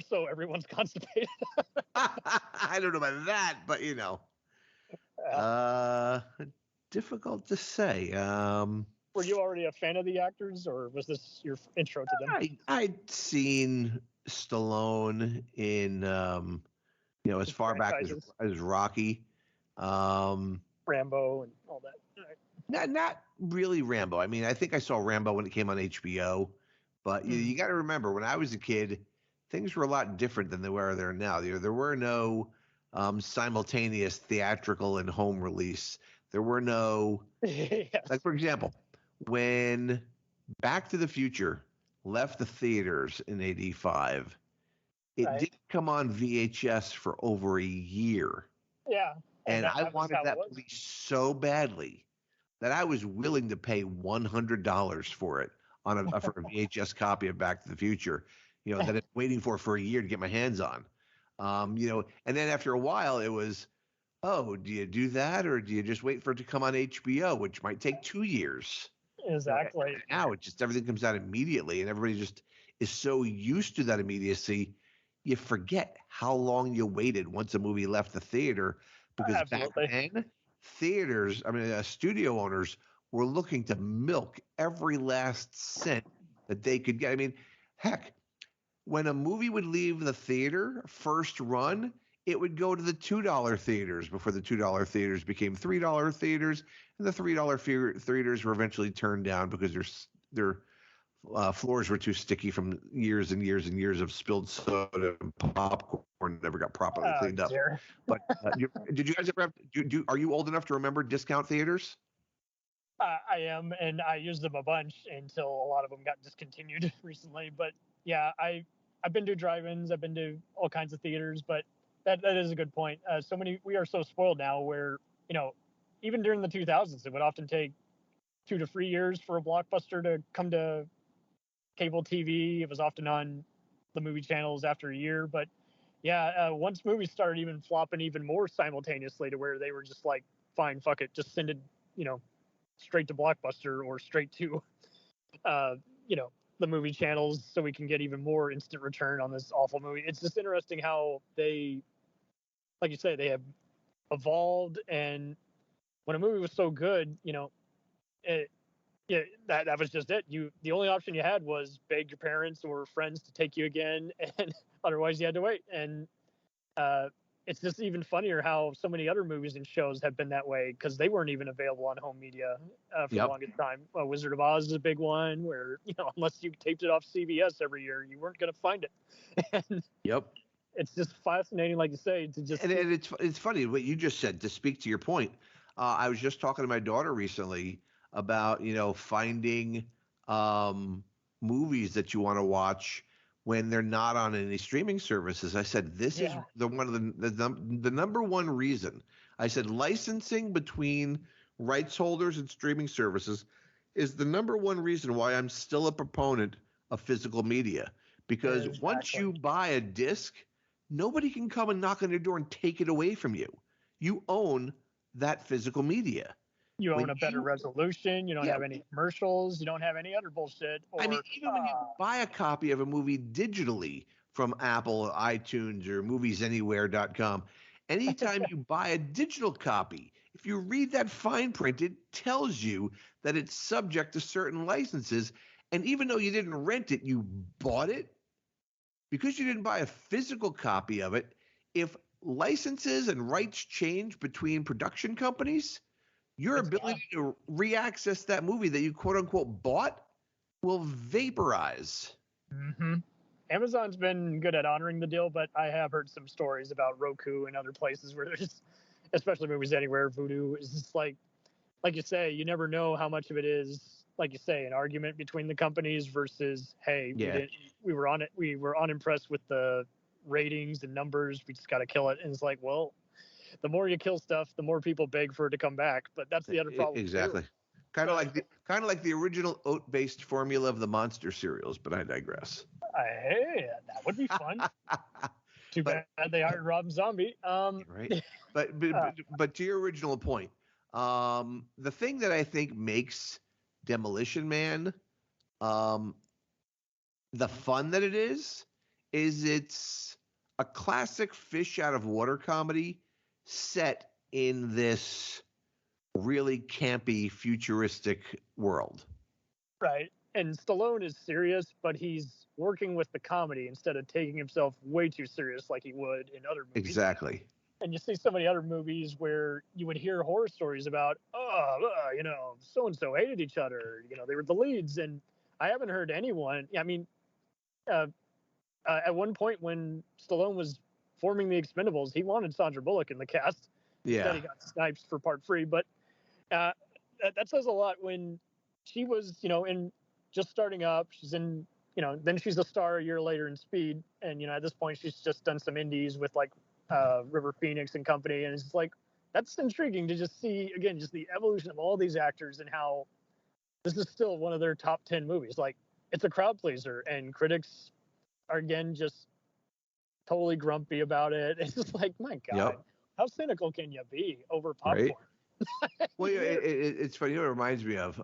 So everyone's constipated. I don't know about that, but difficult to say. Were you already a fan of the actors, or was this your intro to them? I'd seen Stallone in as far back as Rocky, Rambo, and all that. Not really Rambo. I mean, I think I saw Rambo when it came on HBO, but you got to remember, when I was a kid, things were a lot different than they were there now. There were no simultaneous theatrical and home release. There were no, like, for example, when Back to the Future left the theaters in '85, it didn't come on VHS for over a year. Yeah. And I wanted that movie so badly that I was willing to pay $100 for it for a VHS copy of Back to the Future, that I'm waiting for a year to get my hands on. And then after a while it was, oh, do you do that or do you just wait for it to come on HBO, which might take 2 years? Exactly. Now it just everything comes out immediately, and everybody just is so used to that immediacy, you forget how long you waited once a movie left the theater. Because Absolutely. back then, studio owners were looking to milk every last cent that they could get. I mean, heck, when a movie would leave the theater first run, it would go to the $2 theaters before the $2 theaters became $3 theaters, and the $3 theaters were eventually turned down because their floors were too sticky from years and years and years of spilled soda and popcorn never got properly cleaned up. But did you guys ever are you old enough to remember discount theaters? I am, and I used them a bunch until a lot of them got discontinued recently. But yeah, I've been to drive-ins, I've been to all kinds of theaters, but that is a good point. We are so spoiled now where, even during the 2000s, it would often take 2 to 3 years for a blockbuster to come to cable TV. It was often on the movie channels after a year. But yeah, once movies started even flopping even more simultaneously to where they were just like, fine, fuck it, just send it, straight to Blockbuster or straight to, the movie channels so we can get even more instant return on this awful movie. It's just interesting how they, like you say, they have evolved. And when a movie was so good, that was just it. The only option you had was beg your parents or friends to take you again, and otherwise you had to wait. And it's just even funnier how so many other movies and shows have been that way because they weren't even available on home media for the longest time. Wizard of Oz is a big one where, unless you taped it off CBS every year, you weren't going to find it. And it's just fascinating, like you say, to just. And it's funny what you just said. To speak to your point, I was just talking to my daughter recently about finding movies that you want to watch when they're not on any streaming services. I said this is the number one reason. I said licensing between rights holders and streaming services is the number one reason why I'm still a proponent of physical media, because once you buy a disc, nobody can come and knock on your door and take it away from you. You own that physical media. You own a better resolution. You don't have any commercials. You don't have any other bullshit. Even when you buy a copy of a movie digitally from Apple, iTunes, or moviesanywhere.com, anytime you buy a digital copy, if you read that fine print, it tells you that it's subject to certain licenses. And even though you didn't rent it, you bought it. Because you didn't buy a physical copy of it, if licenses and rights change between production companies, your ability to re-access that movie that you quote-unquote bought will vaporize. Mm-hmm. Amazon's been good at honoring the deal, but I have heard some stories about Roku and other places where there's, especially Movies Anywhere, Vudu, is just like you say, you never know how much of it is, like you say, an argument between the companies versus, hey, we were unimpressed with the ratings and numbers, we just got to kill it. And it's like, well, the more you kill stuff, the more people beg for it to come back. But that's the other problem. Exactly. Kind of like the original oat-based formula of the monster cereals, but I digress. Hey, that would be fun. Too bad they hired Rob Zombie. Right. But to your original point, the thing that I think makes Demolition Man the fun that it is it's a classic fish out of water comedy set in this really campy, futuristic world. Right. And Stallone is serious, but he's working with the comedy instead of taking himself way too serious like he would in other movies. Exactly. And you see so many other movies where you would hear horror stories about, so-and-so hated each other. They were the leads. And I haven't heard anyone. I mean, at one point when Stallone was forming the Expendables, he wanted Sandra Bullock in the cast. Yeah. Instead he got sniped for part 3. But that says a lot when she was, in just starting up. She's in then she's a star a year later in Speed, and at this point she's just done some indies with like River Phoenix and company, and it's just like that's intriguing to just see again just the evolution of all these actors and how this is still one of their top 10 movies. Like it's a crowd pleaser, and critics are again just totally grumpy about it. It's just like, my God, how cynical can you be over popcorn? Right? Well, it's funny. It reminds me of.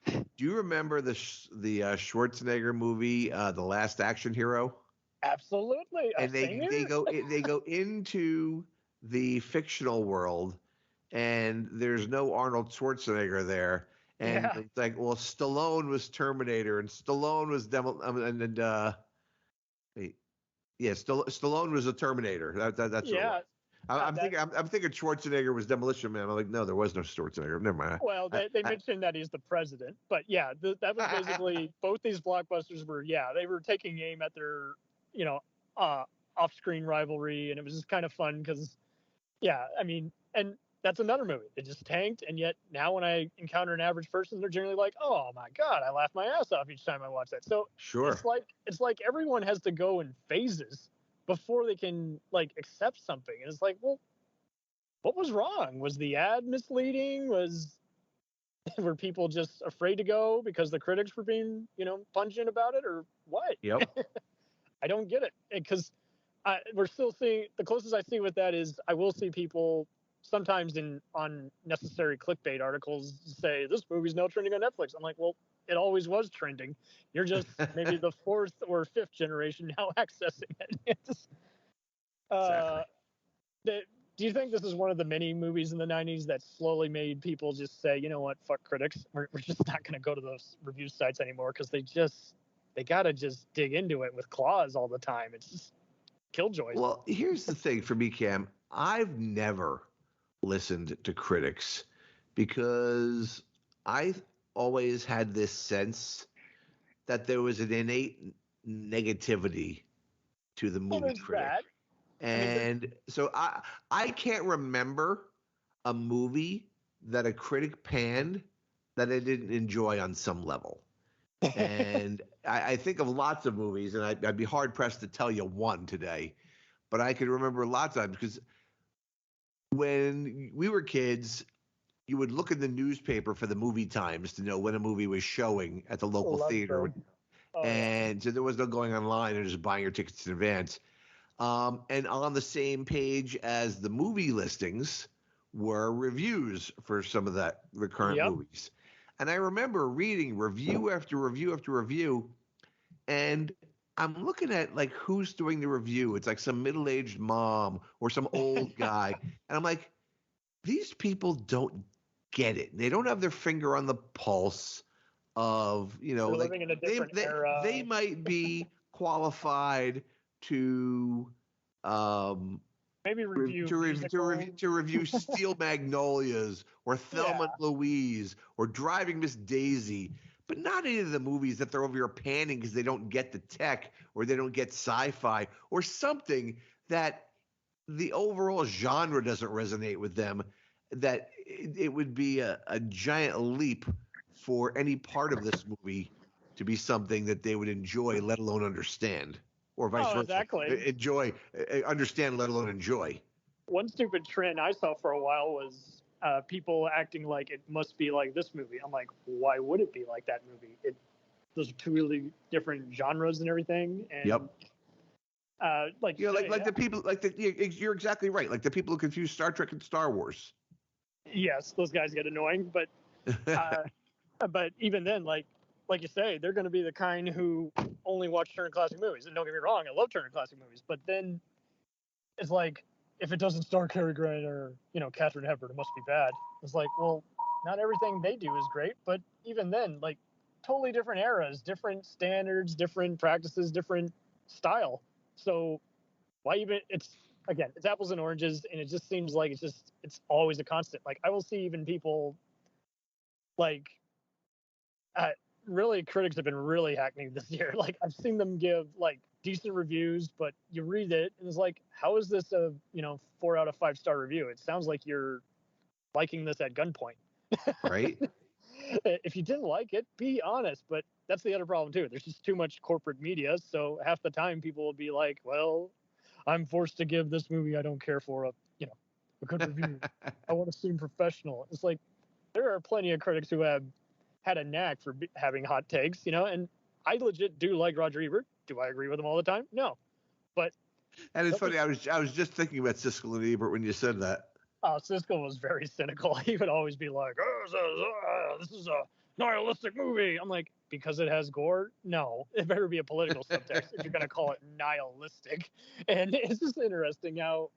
Do you remember the Schwarzenegger movie, The Last Action Hero? Absolutely. And they go into the fictional world, and there's no Arnold Schwarzenegger there, and it's like, well, Stallone was Terminator, and Stallone was Stallone was a Terminator. That's what it was. I'm thinking Schwarzenegger was Demolition Man. I'm like, no, there was no Schwarzenegger. Never mind. Well, they mentioned that he's the president, but yeah, that was basically both these blockbusters were they were taking aim at their off-screen rivalry, and it was just kind of fun because and that's another movie. It just tanked, and yet now when I encounter an average person, they're generally like, "Oh my God, I laugh my ass off each time I watch that." So it's like everyone has to go in phases before they can like accept something. And it's like, well, what was wrong? Was the ad misleading? Were people just afraid to go because the critics were being pungent about it, or what? Yep. I don't get it, because we're still seeing, the closest I see with that is I will see people sometimes on necessary clickbait articles say this movie's now trending on Netflix. I'm like, well, it always was trending. You're just maybe the fourth or fifth generation now accessing it. Do you think this is one of the many movies in the 90s that slowly made people just say, you know what, fuck critics. We're just not going to go to those review sites anymore, because they got to just dig into it with claws all the time. It's just killjoys. Well, here's the thing for me, Cam. I've never listened to critics because I always had this sense that there was an innate negativity to the movie critic. And so I can't remember a movie that a critic panned that I didn't enjoy on some level. And I think of lots of movies, and I'd be hard-pressed to tell you one today, but I could remember lots of times, because when we were kids, you would look in the newspaper for the movie times to know when a movie was showing at the local theater. And so there was no going online and just buying your tickets in advance. And on the same page as the movie listings were reviews for some of the current movies. And I remember reading review after review after review, and I'm looking at like who's doing the review. It's like some middle-aged mom or some old guy. And I'm like, these people don't get it. They don't have their finger on the pulse of, living in a different era. They might be qualified to maybe review Steel Magnolias or Thelma and Louise or Driving Miss Daisy, but not any of the movies that they're over here panning because they don't get the tech or they don't get sci-fi or something that the overall genre doesn't resonate with them, that it would be a giant leap for any part of this movie to be something that they would enjoy, let alone understand. Or vice versa. Exactly. Understand, let alone enjoy. One stupid trend I saw for a while was people acting like it must be like this movie. I'm like, why would it be like that movie? Those are two really different genres and everything. And, the people, you're exactly right. Like the people who confuse Star Trek and Star Wars. Yes, those guys get annoying, but but even then, like you say, they're going to be the kind who only watch Turner Classic Movies. And don't get me wrong, I love Turner Classic Movies. But then it's like, if it doesn't star Cary Grant or, Katharine Hepburn, it must be bad. It's like, well, not everything they do is great. But even then, like, totally different eras, different standards, different practices, different style. So why even, it's apples and oranges. And it just seems like it's always a constant. Like, I will see even people like, really, critics have been really hackneyed this year. Like, I've seen them give like decent reviews, but you read it and it's like, how is this a 4 out of 5 star review? It sounds like you're liking this at gunpoint. Right. If you didn't like it, be honest. But that's the other problem too. There's just too much corporate media, so half the time people will be like, "Well, I'm forced to give this movie I don't care for a good review. I want to seem professional." It's like there are plenty of critics who have had a knack for having hot takes, and I legit do like Roger Ebert. Do I agree with him all the time? No, but and it's funny. I was just thinking about Siskel and Ebert when you said that. Siskel was very cynical. He would always be like, this is a nihilistic movie. I'm like, because it has gore? No, it better be a political subtext if you're going to call it nihilistic. And it's just interesting how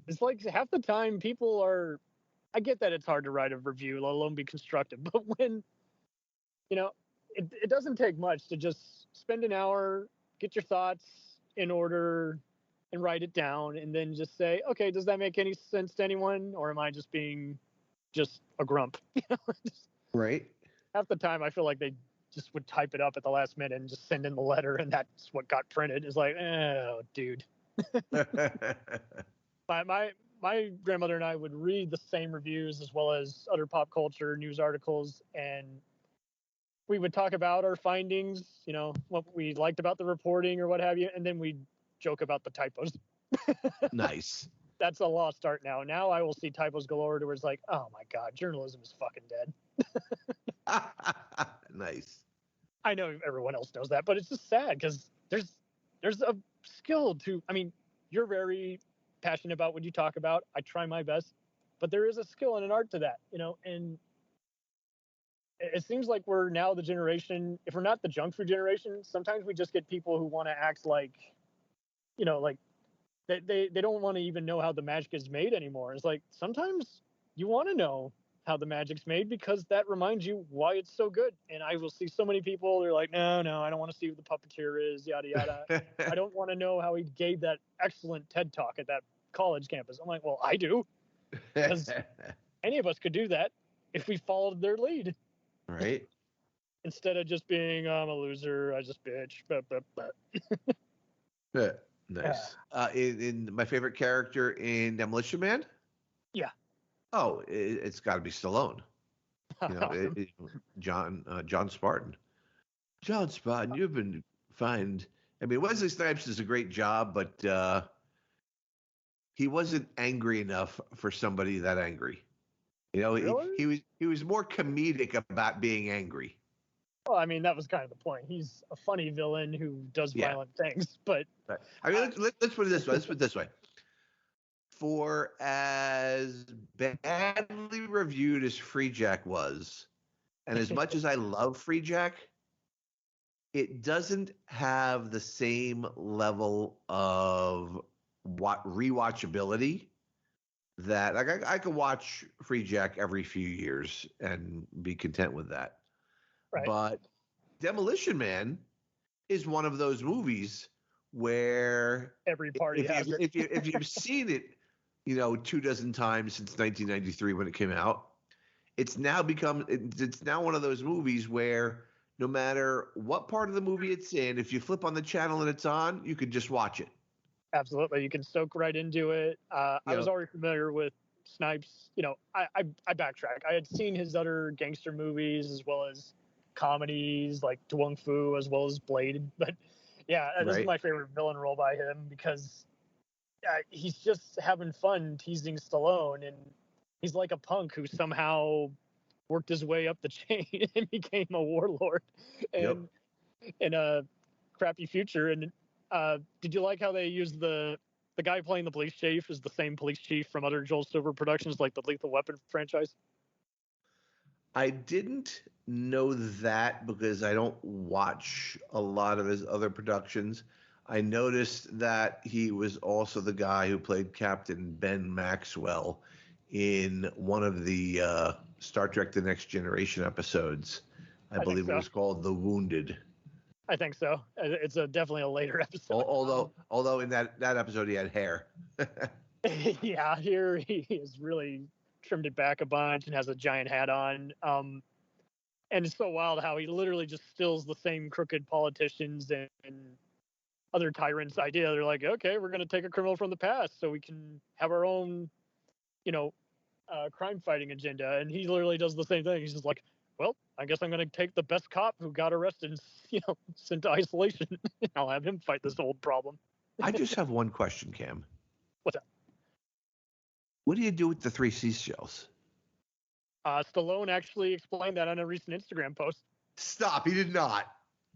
it's like half the time people are, I get that it's hard to write a review, let alone be constructive, but when, it doesn't take much to just spend an hour, get your thoughts in order, and write it down, and then just say, okay, does that make any sense to anyone, or am I just being just a grump? Right. Half the time, I feel like they just would type it up at the last minute and just send in the letter, and that's what got printed. It's like, oh, dude. My grandmother and I would read the same reviews as well as other pop culture news articles, and we would talk about our findings, what we liked about the reporting or what have you, and then we'd joke about the typos. Nice. That's a lost art now. Now I will see typos galore to where it's like, oh my God, journalism is fucking dead. Nice. I know everyone else knows that, but it's just sad because there's a skill to, you're very passionate about what you talk about. I try my best, but there is a skill and an art to that, and it seems like we're now the generation, if we're not the junk food generation, sometimes we just get people who want to act like, like they don't want to even know how the magic is made anymore. It's like sometimes you want to know how the magic's made because that reminds you why it's so good. And I will see so many people, they're like, no, I don't want to see who the puppeteer is, yada, yada. I don't want to know how he gave that excellent TED talk at that college campus. I'm like, well, I do. Because any of us could do that if we followed their lead. Right. Instead of just being, I'm a loser, I just bitch. Nice. In my favorite character in Demolition Man? Yeah. Oh, it's got to be Stallone. John Spartan. John Spartan, you've been fined. Wesley Snipes does a great job, but he wasn't angry enough for somebody that angry. Really? He was more comedic about being angry. Well, that was kind of the point. He's a funny villain who does violent things, but right. Let's put it this way. For as badly reviewed as FREEJACK was, and as much as I love FREEJACK, it doesn't have the same level of rewatchability that I could watch FREEJACK every few years and be content with that. Right. But Demolition Man is one of those movies where every party has it. If you've seen it, 24 times since 1993 when it came out, it's now one of those movies where no matter what part of the movie it's in, if you flip on the channel and it's on, you could just watch it. Absolutely, you can soak right into it. I was already familiar with Snipes. I backtrack. I had seen his other gangster movies as well as comedies like Dwang Fu as well as Blade. But yeah, this is my favorite villain role by him because he's just having fun teasing Stallone, and he's like a punk who somehow worked his way up the chain and became a warlord and in a crappy future. And did you like how they used the guy playing the police chief is the same police chief from other Joel Silver productions like the Lethal Weapon franchise? I didn't know that because I don't watch a lot of his other productions. I noticed that he was also the guy who played Captain Ben Maxwell in one of the Star Trek The Next Generation episodes. I believe it was called The Wounded. I think so. It's definitely a later episode. Although in that episode he had hair. Yeah, here he is really trimmed it back a bunch and has a giant hat on. And it's so wild how he literally just steals the same crooked politicians and other tyrants' idea. They're like, okay, we're going to take a criminal from the past so we can have our own, crime fighting agenda. And he literally does the same thing. He's just like, well, I guess I'm going to take the best cop who got arrested and, sent to isolation. I'll have him fight this old problem. I just have one question, Cam. What's that? What do you do with the 3 seashells? Stallone actually explained that on a recent Instagram post. Stop. He did not.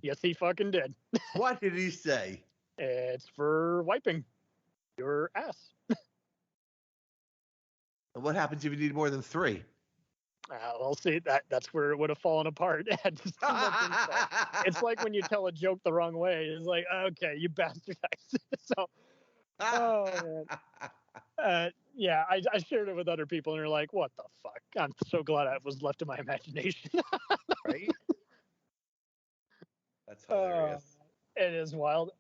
Yes, he fucking did. What did he say? It's for wiping your ass. And what happens if you need more than 3? Well, see, that's where it would have fallen apart. It's like when you tell a joke the wrong way. It's like, okay, you bastardized. So, oh, man. Yeah, I shared it with other people, and they're like, what the fuck? I'm so glad I was left to my imagination. Right? That's hilarious. It is wild.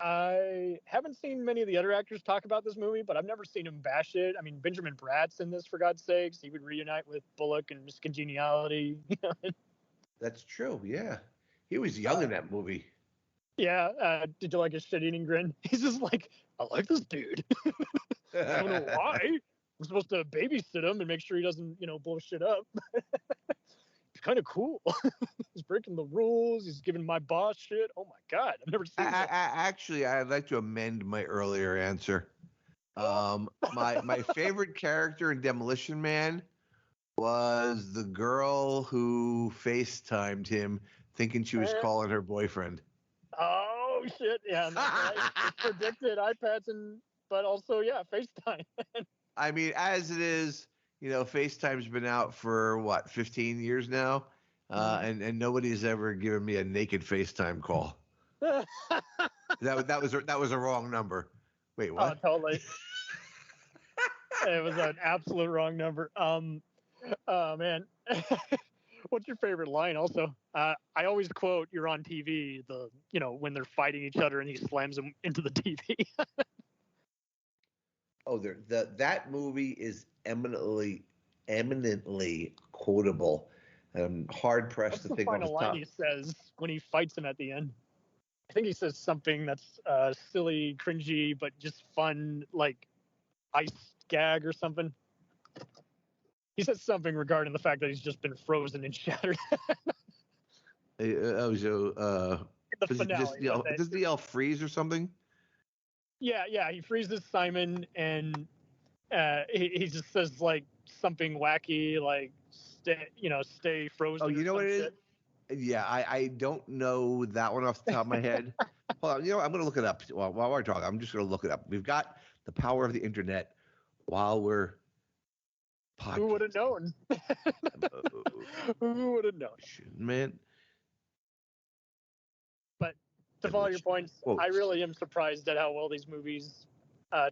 I haven't seen many of the other actors talk about this movie, but I've never seen him bash it. I mean, Benjamin Bratt's in this, for God's sakes. He would reunite with Bullock and Miss Congeniality. That's true, yeah. He was young in that movie. Yeah. Did you like his shit-eating grin? He's just like, I like this dude. I don't know why. I'm supposed to babysit him and make sure he doesn't, blow shit up. It's kind of cool. He's breaking the rules. He's giving my boss shit. Oh my God, I've never seen that. Actually, I'd like to amend my earlier answer. My favorite character in Demolition Man was the girl who FaceTimed him thinking she was calling her boyfriend. Oh shit, yeah. Right. It's predicted iPads but also, yeah, FaceTime. I mean, as it is, FaceTime's been out for 15 years now, and nobody's ever given me a naked FaceTime call. That was a wrong number. Wait, what? Oh, totally. It was an absolute wrong number. Oh man, what's your favorite line? Also, I always quote, "You're on TV." When they're fighting each other and he slams them into the TV. Oh, that movie is eminently quotable. I'm hard pressed to think of the final line he says when he fights him at the end. I think he says something that's silly, cringy, but just fun, like ice gag or something. He says something regarding the fact that he's just been frozen and shattered. Does the yell freeze or something? Yeah. He freezes Simon, and he just says like something wacky, like stay frozen. Oh, you know what it is? Yeah, I don't know that one off the top of my head. Hold on, I'm going to look it up while we're talking. I'm just going to look it up. We've got the power of the internet while we're podcasting. Who would have known? Who would have known? Man. But to follow your points, I really am surprised at how well these movies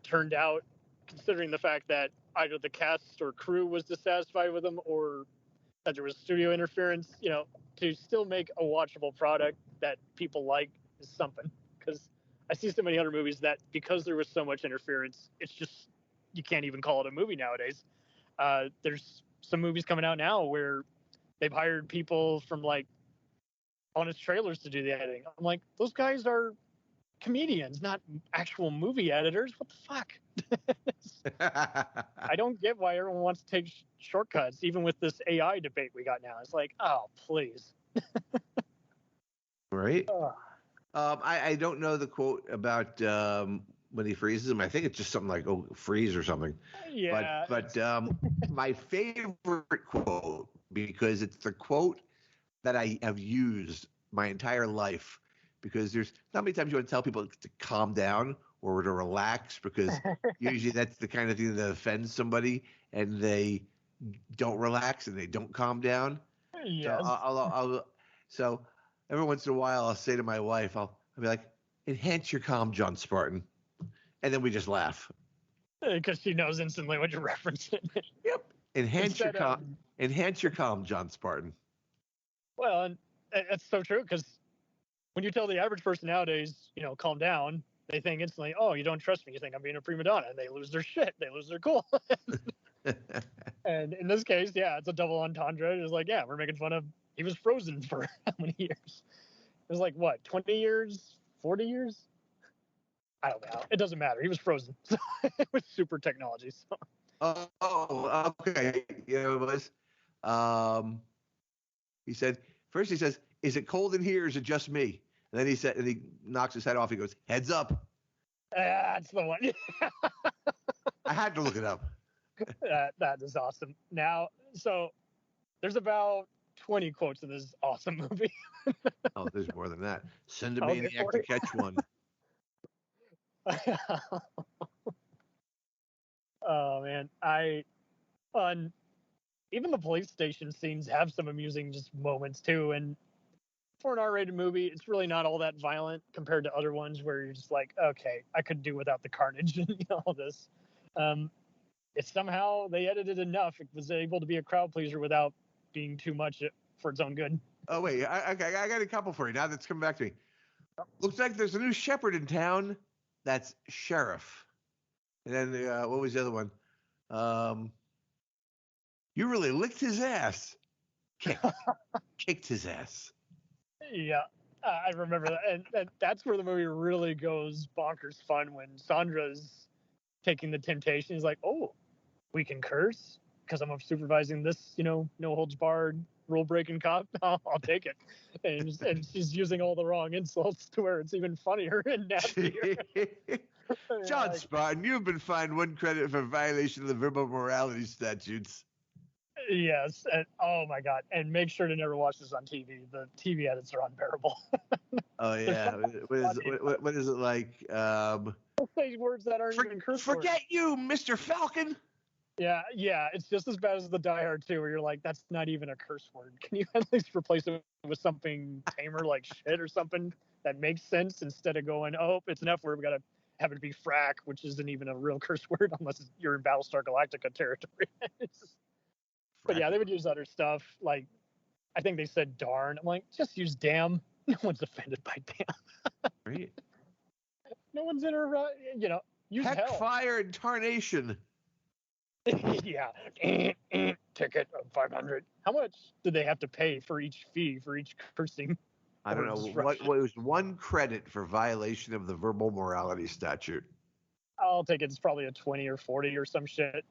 turned out, considering the fact that either the cast or crew was dissatisfied with them or that there was studio interference. To still make a watchable product that people like is something. Because I see so many other movies that, because there was so much interference, it's just, you can't even call it a movie nowadays. There's some movies coming out now where they've hired people from like honest trailers to do the editing. I'm like, those guys are comedians, not actual movie editors. What the fuck? I don't get why everyone wants to take shortcuts, even with this AI debate we got now. It's like, oh, please. Right? I don't know the quote about when he freezes him. I think it's just something like, oh, freeze or something. Yeah. But my favorite quote, because it's the quote that I have used my entire life, because there's not many times you want to tell people to calm down or to relax, because usually that's the kind of thing that offends somebody and they don't relax and they don't calm down. Yes. So every once in a while I'll say to my wife, I'll be like, enhance your calm, John Spartan. And then we just laugh. Because she knows instantly what you're referencing. Yep. Enhance your calm, John Spartan. Well, and that's so true, because when you tell the average person nowadays, calm down, they think instantly, oh, you don't trust me. You think I'm being a prima donna. And they lose their shit. They lose their cool. And in this case, yeah, it's a double entendre. It's like, yeah, we're making fun of, he was frozen for how many years? It was like, what, 20 years? 40 years? I don't know. It doesn't matter. He was frozen. It was super technology. So. Oh, okay. Yeah, it was. He said, first he says, "Is it cold in here or is it just me?" And then he knocks his head off. He goes, "Heads up." That's the one. I had to look it up. That is awesome. Now, so there's about 20 quotes in this awesome movie. Oh, there's more than that. Send a maniac to catch one. Oh man, even the police station scenes have some amusing just moments too. And for an R-rated movie, it's really not all that violent compared to other ones where you're just like, okay, I could do without the carnage and all this. It's somehow they edited enough. It was able to be a crowd pleaser without being too much for its own good. Oh wait, I got a couple for you now. That's coming back to me. Looks like there's a new shepherd in town. That's Sheriff. And then what was the other one? You really licked his ass. Kicked his ass. Yeah, I remember that. And that's where the movie really goes bonkers fun when Sandra's taking the temptation. He's like, oh, we can curse because I'm supervising this, no holds barred rule breaking cop. I'll take it. And she's using all the wrong insults to where it's even funnier and nastier. John Spartan, you've been fined 1 credit for violation of the verbal morality statutes. Yes, and oh my God, and make sure to never watch this on TV. The TV edits are unbearable. Oh yeah, what is it like? Say words that aren't even curse words. Forget you, Mr. Falcon. Yeah, it's just as bad as the Die Hard 2, where you're like, that's not even a curse word. Can you at least replace it with something tamer like shit or something that makes sense instead of going, oh, it's an F word, we gotta have it be frack, which isn't even a real curse word unless you're in Battlestar Galactica territory. But yeah, they would use other stuff. Like, I think they said darn. I'm like, just use damn. No one's offended by damn. Right. No one's in her, use Heck, hell. fire, and tarnation. Yeah. Ticket of 500. How much did they have to pay for each fee, for each cursing? I don't know. What was 1 credit for violation of the verbal morality statute? I'll take it. It's probably a 20 or 40 or some shit.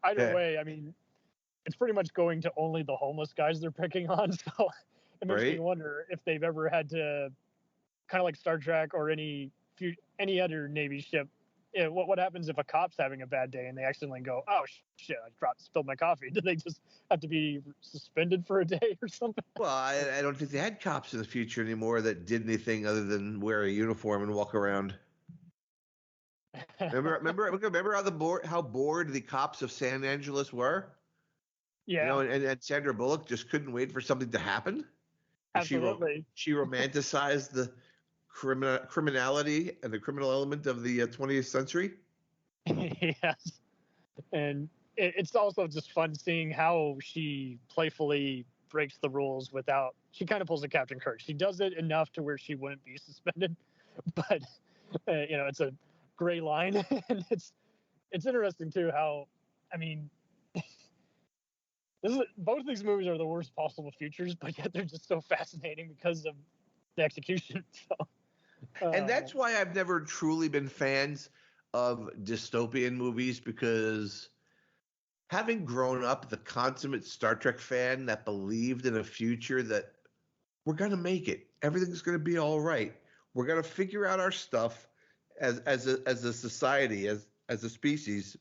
Either way, I mean, it's pretty much going to only the homeless guys they're picking on. So it makes me wonder if they've ever had to, kind of like Star Trek or any other Navy ship. What happens if a cop's having a bad day and they accidentally go, oh shit, I spilled my coffee? Do they just have to be suspended for a day or something? Well, I don't think they had cops in the future anymore that did anything other than wear a uniform and walk around. Remember how bored the cops of San Angeles were? Yeah. And Sandra Bullock just couldn't wait for something to happen. Absolutely. She romanticized the criminality and the criminal element of the 20th century. Yes. And it's also just fun seeing how she playfully breaks the rules without, she kind of pulls a Captain Kirk. She does it enough to where she wouldn't be suspended, but it's a gray line. And it's interesting too how, I mean, both of these movies are the worst possible futures, but yet they're just so fascinating because of the execution. So, and that's why I've never truly been fans of dystopian movies, because having grown up the consummate Star Trek fan that believed in a future that we're going to make it, everything's going to be all right, we're going to figure out our stuff as a society, as a species,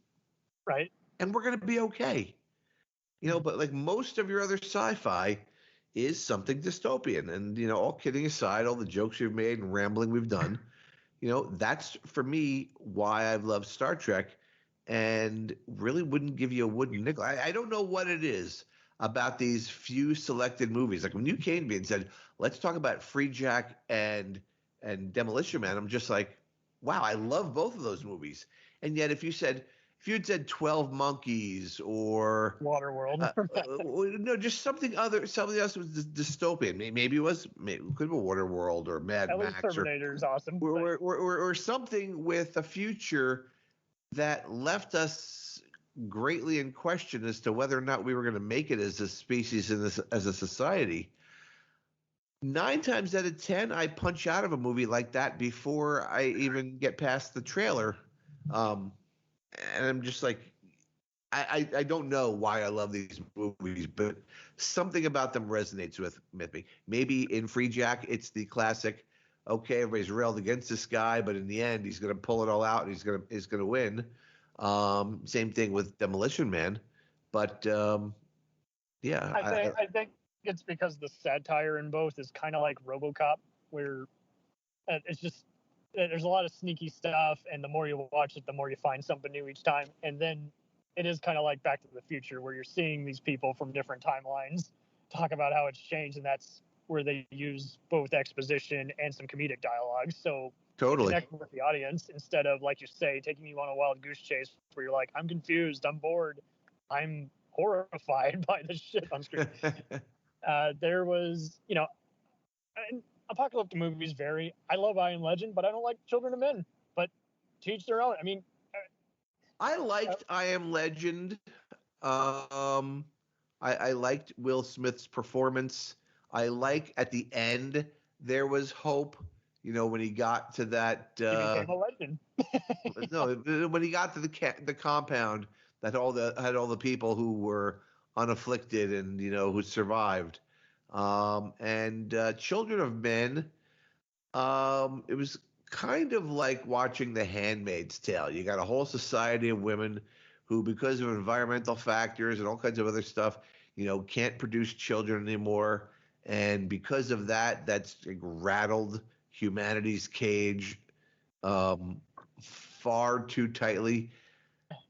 right? And we're going to be okay. But like most of your other sci-fi is something dystopian. And, all kidding aside, all the jokes we've made and rambling we've done, that's for me why I've loved Star Trek and really wouldn't give you a wooden nickel. I don't know what it is about these few selected movies. Like when you came to me and said, let's talk about FREEJACK and Demolition Man, I'm just like, wow, I love both of those movies. And yet if you had said 12 Monkeys or Waterworld, no, just something else was dystopian. Maybe it could be Waterworld or Mad Max. Terminator is awesome. Or something with a future that left us greatly in question as to whether or not we were going to make it as a species and as a society. 9 times out of 10, I punch out of a movie like that before I even get past the trailer. And I'm just like, I don't know why I love these movies, but something about them resonates with me. Maybe in FREEJACK, it's the classic. Okay, everybody's railed against this guy, but in the end, he's going to pull it all out and he's going to win. Same thing with Demolition Man, but yeah, I think it's because the satire in both is kind of like RoboCop, where it's just there's a lot of sneaky stuff, and the more you watch it, the more you find something new each time, and then it is kind of like Back to the Future, where you're seeing these people from different timelines talk about how it's changed, and that's where they use both exposition and some comedic dialogue. So totally connect with the audience instead of, like you say, taking you on a wild goose chase where you're like, I'm confused, I'm bored, I'm horrified by the shit on screen. There was, apocalyptic movies vary. I love I Am Legend, but I don't like Children of Men. But to each their own. I mean, I liked I Am Legend. I liked Will Smith's performance. I like at the end there was hope. When he got to that. He became a legend. No, when he got to the compound that had all the people who were unafflicted and who survived. And Children of Men. It was kind of like watching The Handmaid's Tale. You got a whole society of women who, because of environmental factors and all kinds of other stuff, can't produce children anymore. And because of that, that's rattled humanity's cage far too tightly.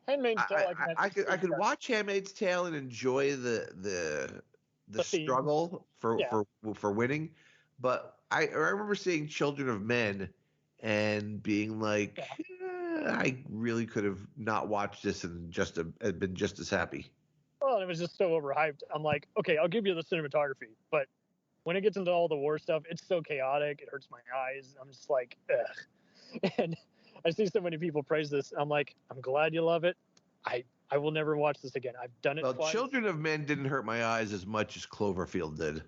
Handmaid's Tale. I could watch Handmaid's Tale and enjoy the struggle for winning, but I remember seeing Children of Men and being like, I really could have not watched this and just been just as happy. Well, it was just so overhyped. I'm like, okay, I'll give you the cinematography, but when it gets into all the war stuff, it's so chaotic. It hurts my eyes. I'm just like, ugh. And I see so many people praise this. I'm like, I'm glad you love it. I will never watch this again. I've done it twice. Children of Men didn't hurt my eyes as much as Cloverfield did.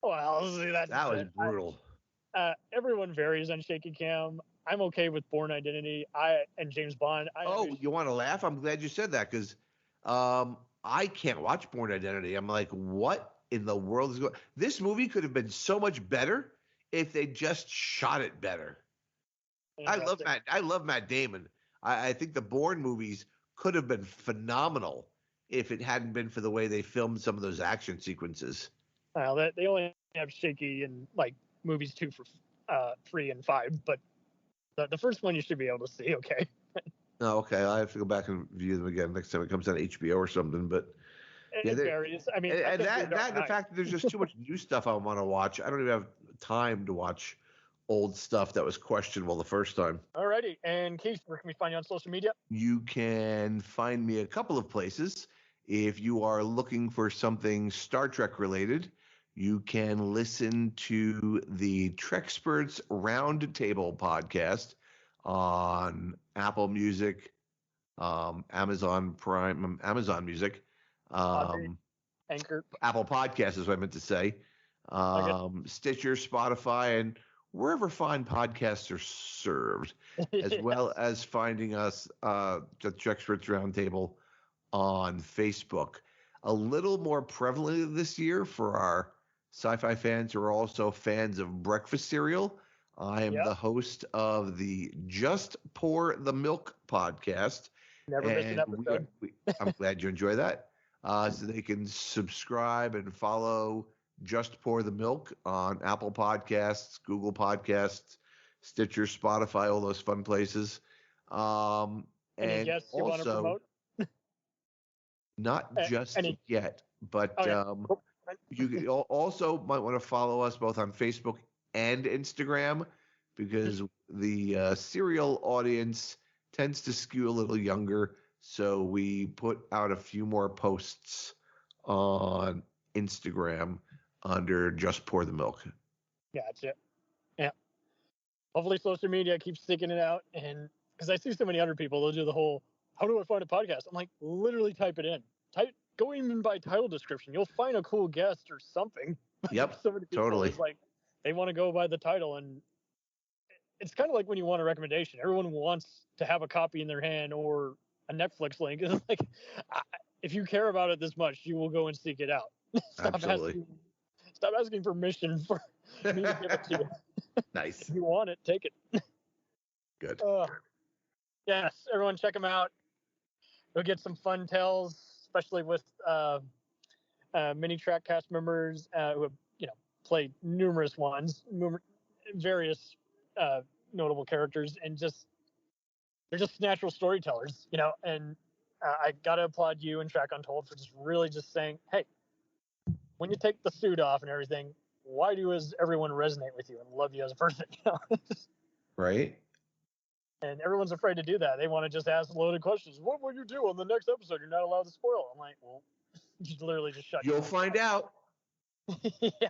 Well, see, that was brutal. Everyone varies on shaky cam. I'm okay with Bourne Identity. And James Bond. You want to laugh? I'm glad you said that because I can't watch Bourne Identity. I'm like, what in the world is going? This movie could have been so much better if they just shot it better. I love Matt Damon. I think the Bourne movies could have been phenomenal if it hadn't been for the way they filmed some of those action sequences. Well, they only have shaky in like movies 2 for 3 and 5, but the first one you should be able to see. Okay. Oh, okay. I have to go back and view them again next time it comes on HBO or something. But it varies. I mean, and the fact that there's just too much new stuff I want to watch. I don't even have time to watch old stuff that was questionable the first time. Alrighty. And Keith, where can we find you on social media? You can find me a couple of places. If you are looking for something Star Trek related, you can listen to the Treksperts Roundtable podcast on Apple Music, Amazon Prime, Amazon Music, Anchor, Apple Podcasts is what I meant to say, Stitcher, Spotify, and wherever fine podcasts are served, as well as finding us, the Treksperts Roundtable on Facebook. A little more prevalent this year for our sci-fi fans who are also fans of breakfast cereal. I am the host of the Just Pour the Milk podcast. Never missed an episode. I'm glad you enjoy that. So they can subscribe and follow Just Pour the Milk on Apple Podcasts, Google Podcasts, Stitcher, Spotify, all those fun places. Any guests you want to promote? Not just yet, but you also might want to follow us both on Facebook and Instagram because the serial audience tends to skew a little younger. So we put out a few more posts on Instagram under Just Pour the Milk. Gotcha. Yeah. Hopefully social media keeps sticking it out. And because I see so many other people, they'll do the whole, how do I find a podcast? I'm like, literally type it in. Go even by title description. You'll find a cool guest or something. Yep, so many people, totally. It's like they want to go by the title, and it's kind of like when you want a recommendation. Everyone wants to have a copy in their hand or a Netflix link. It's like, if you care about it this much, you will go and seek it out. Absolutely. Stop asking permission for me to give it to you. Nice. If you want it, take it. Good. Yes, everyone check them out. You'll get some fun tells, especially with mini track cast members who have, played numerous ones, various notable characters, and they're just natural storytellers, and I gotta applaud you and Track Untold for just really just saying, hey, when you take the suit off and everything, why does everyone resonate with you and love you as a person? Right. And everyone's afraid to do that. They want to just ask loaded questions. What will you do on the next episode? You're not allowed to spoil. I'm like, well, you literally just shut. You'll find out. Yeah.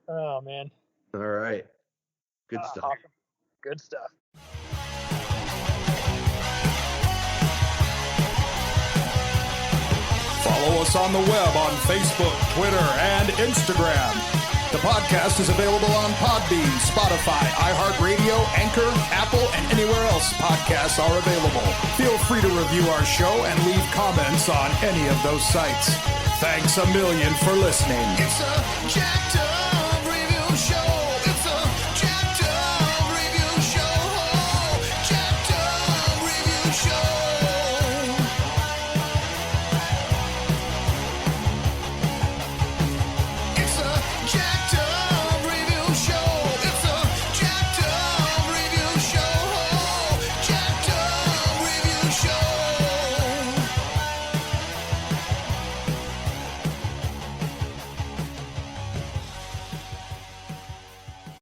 Oh man. All right. Good stuff. Awesome. Good stuff. Follow us on the web on Facebook, Twitter, and Instagram. The podcast is available on Podbean, Spotify, iHeartRadio, Anchor, Apple, and anywhere else podcasts are available. Feel free to review our show and leave comments on any of those sites. Thanks a million for listening. It's a jacked up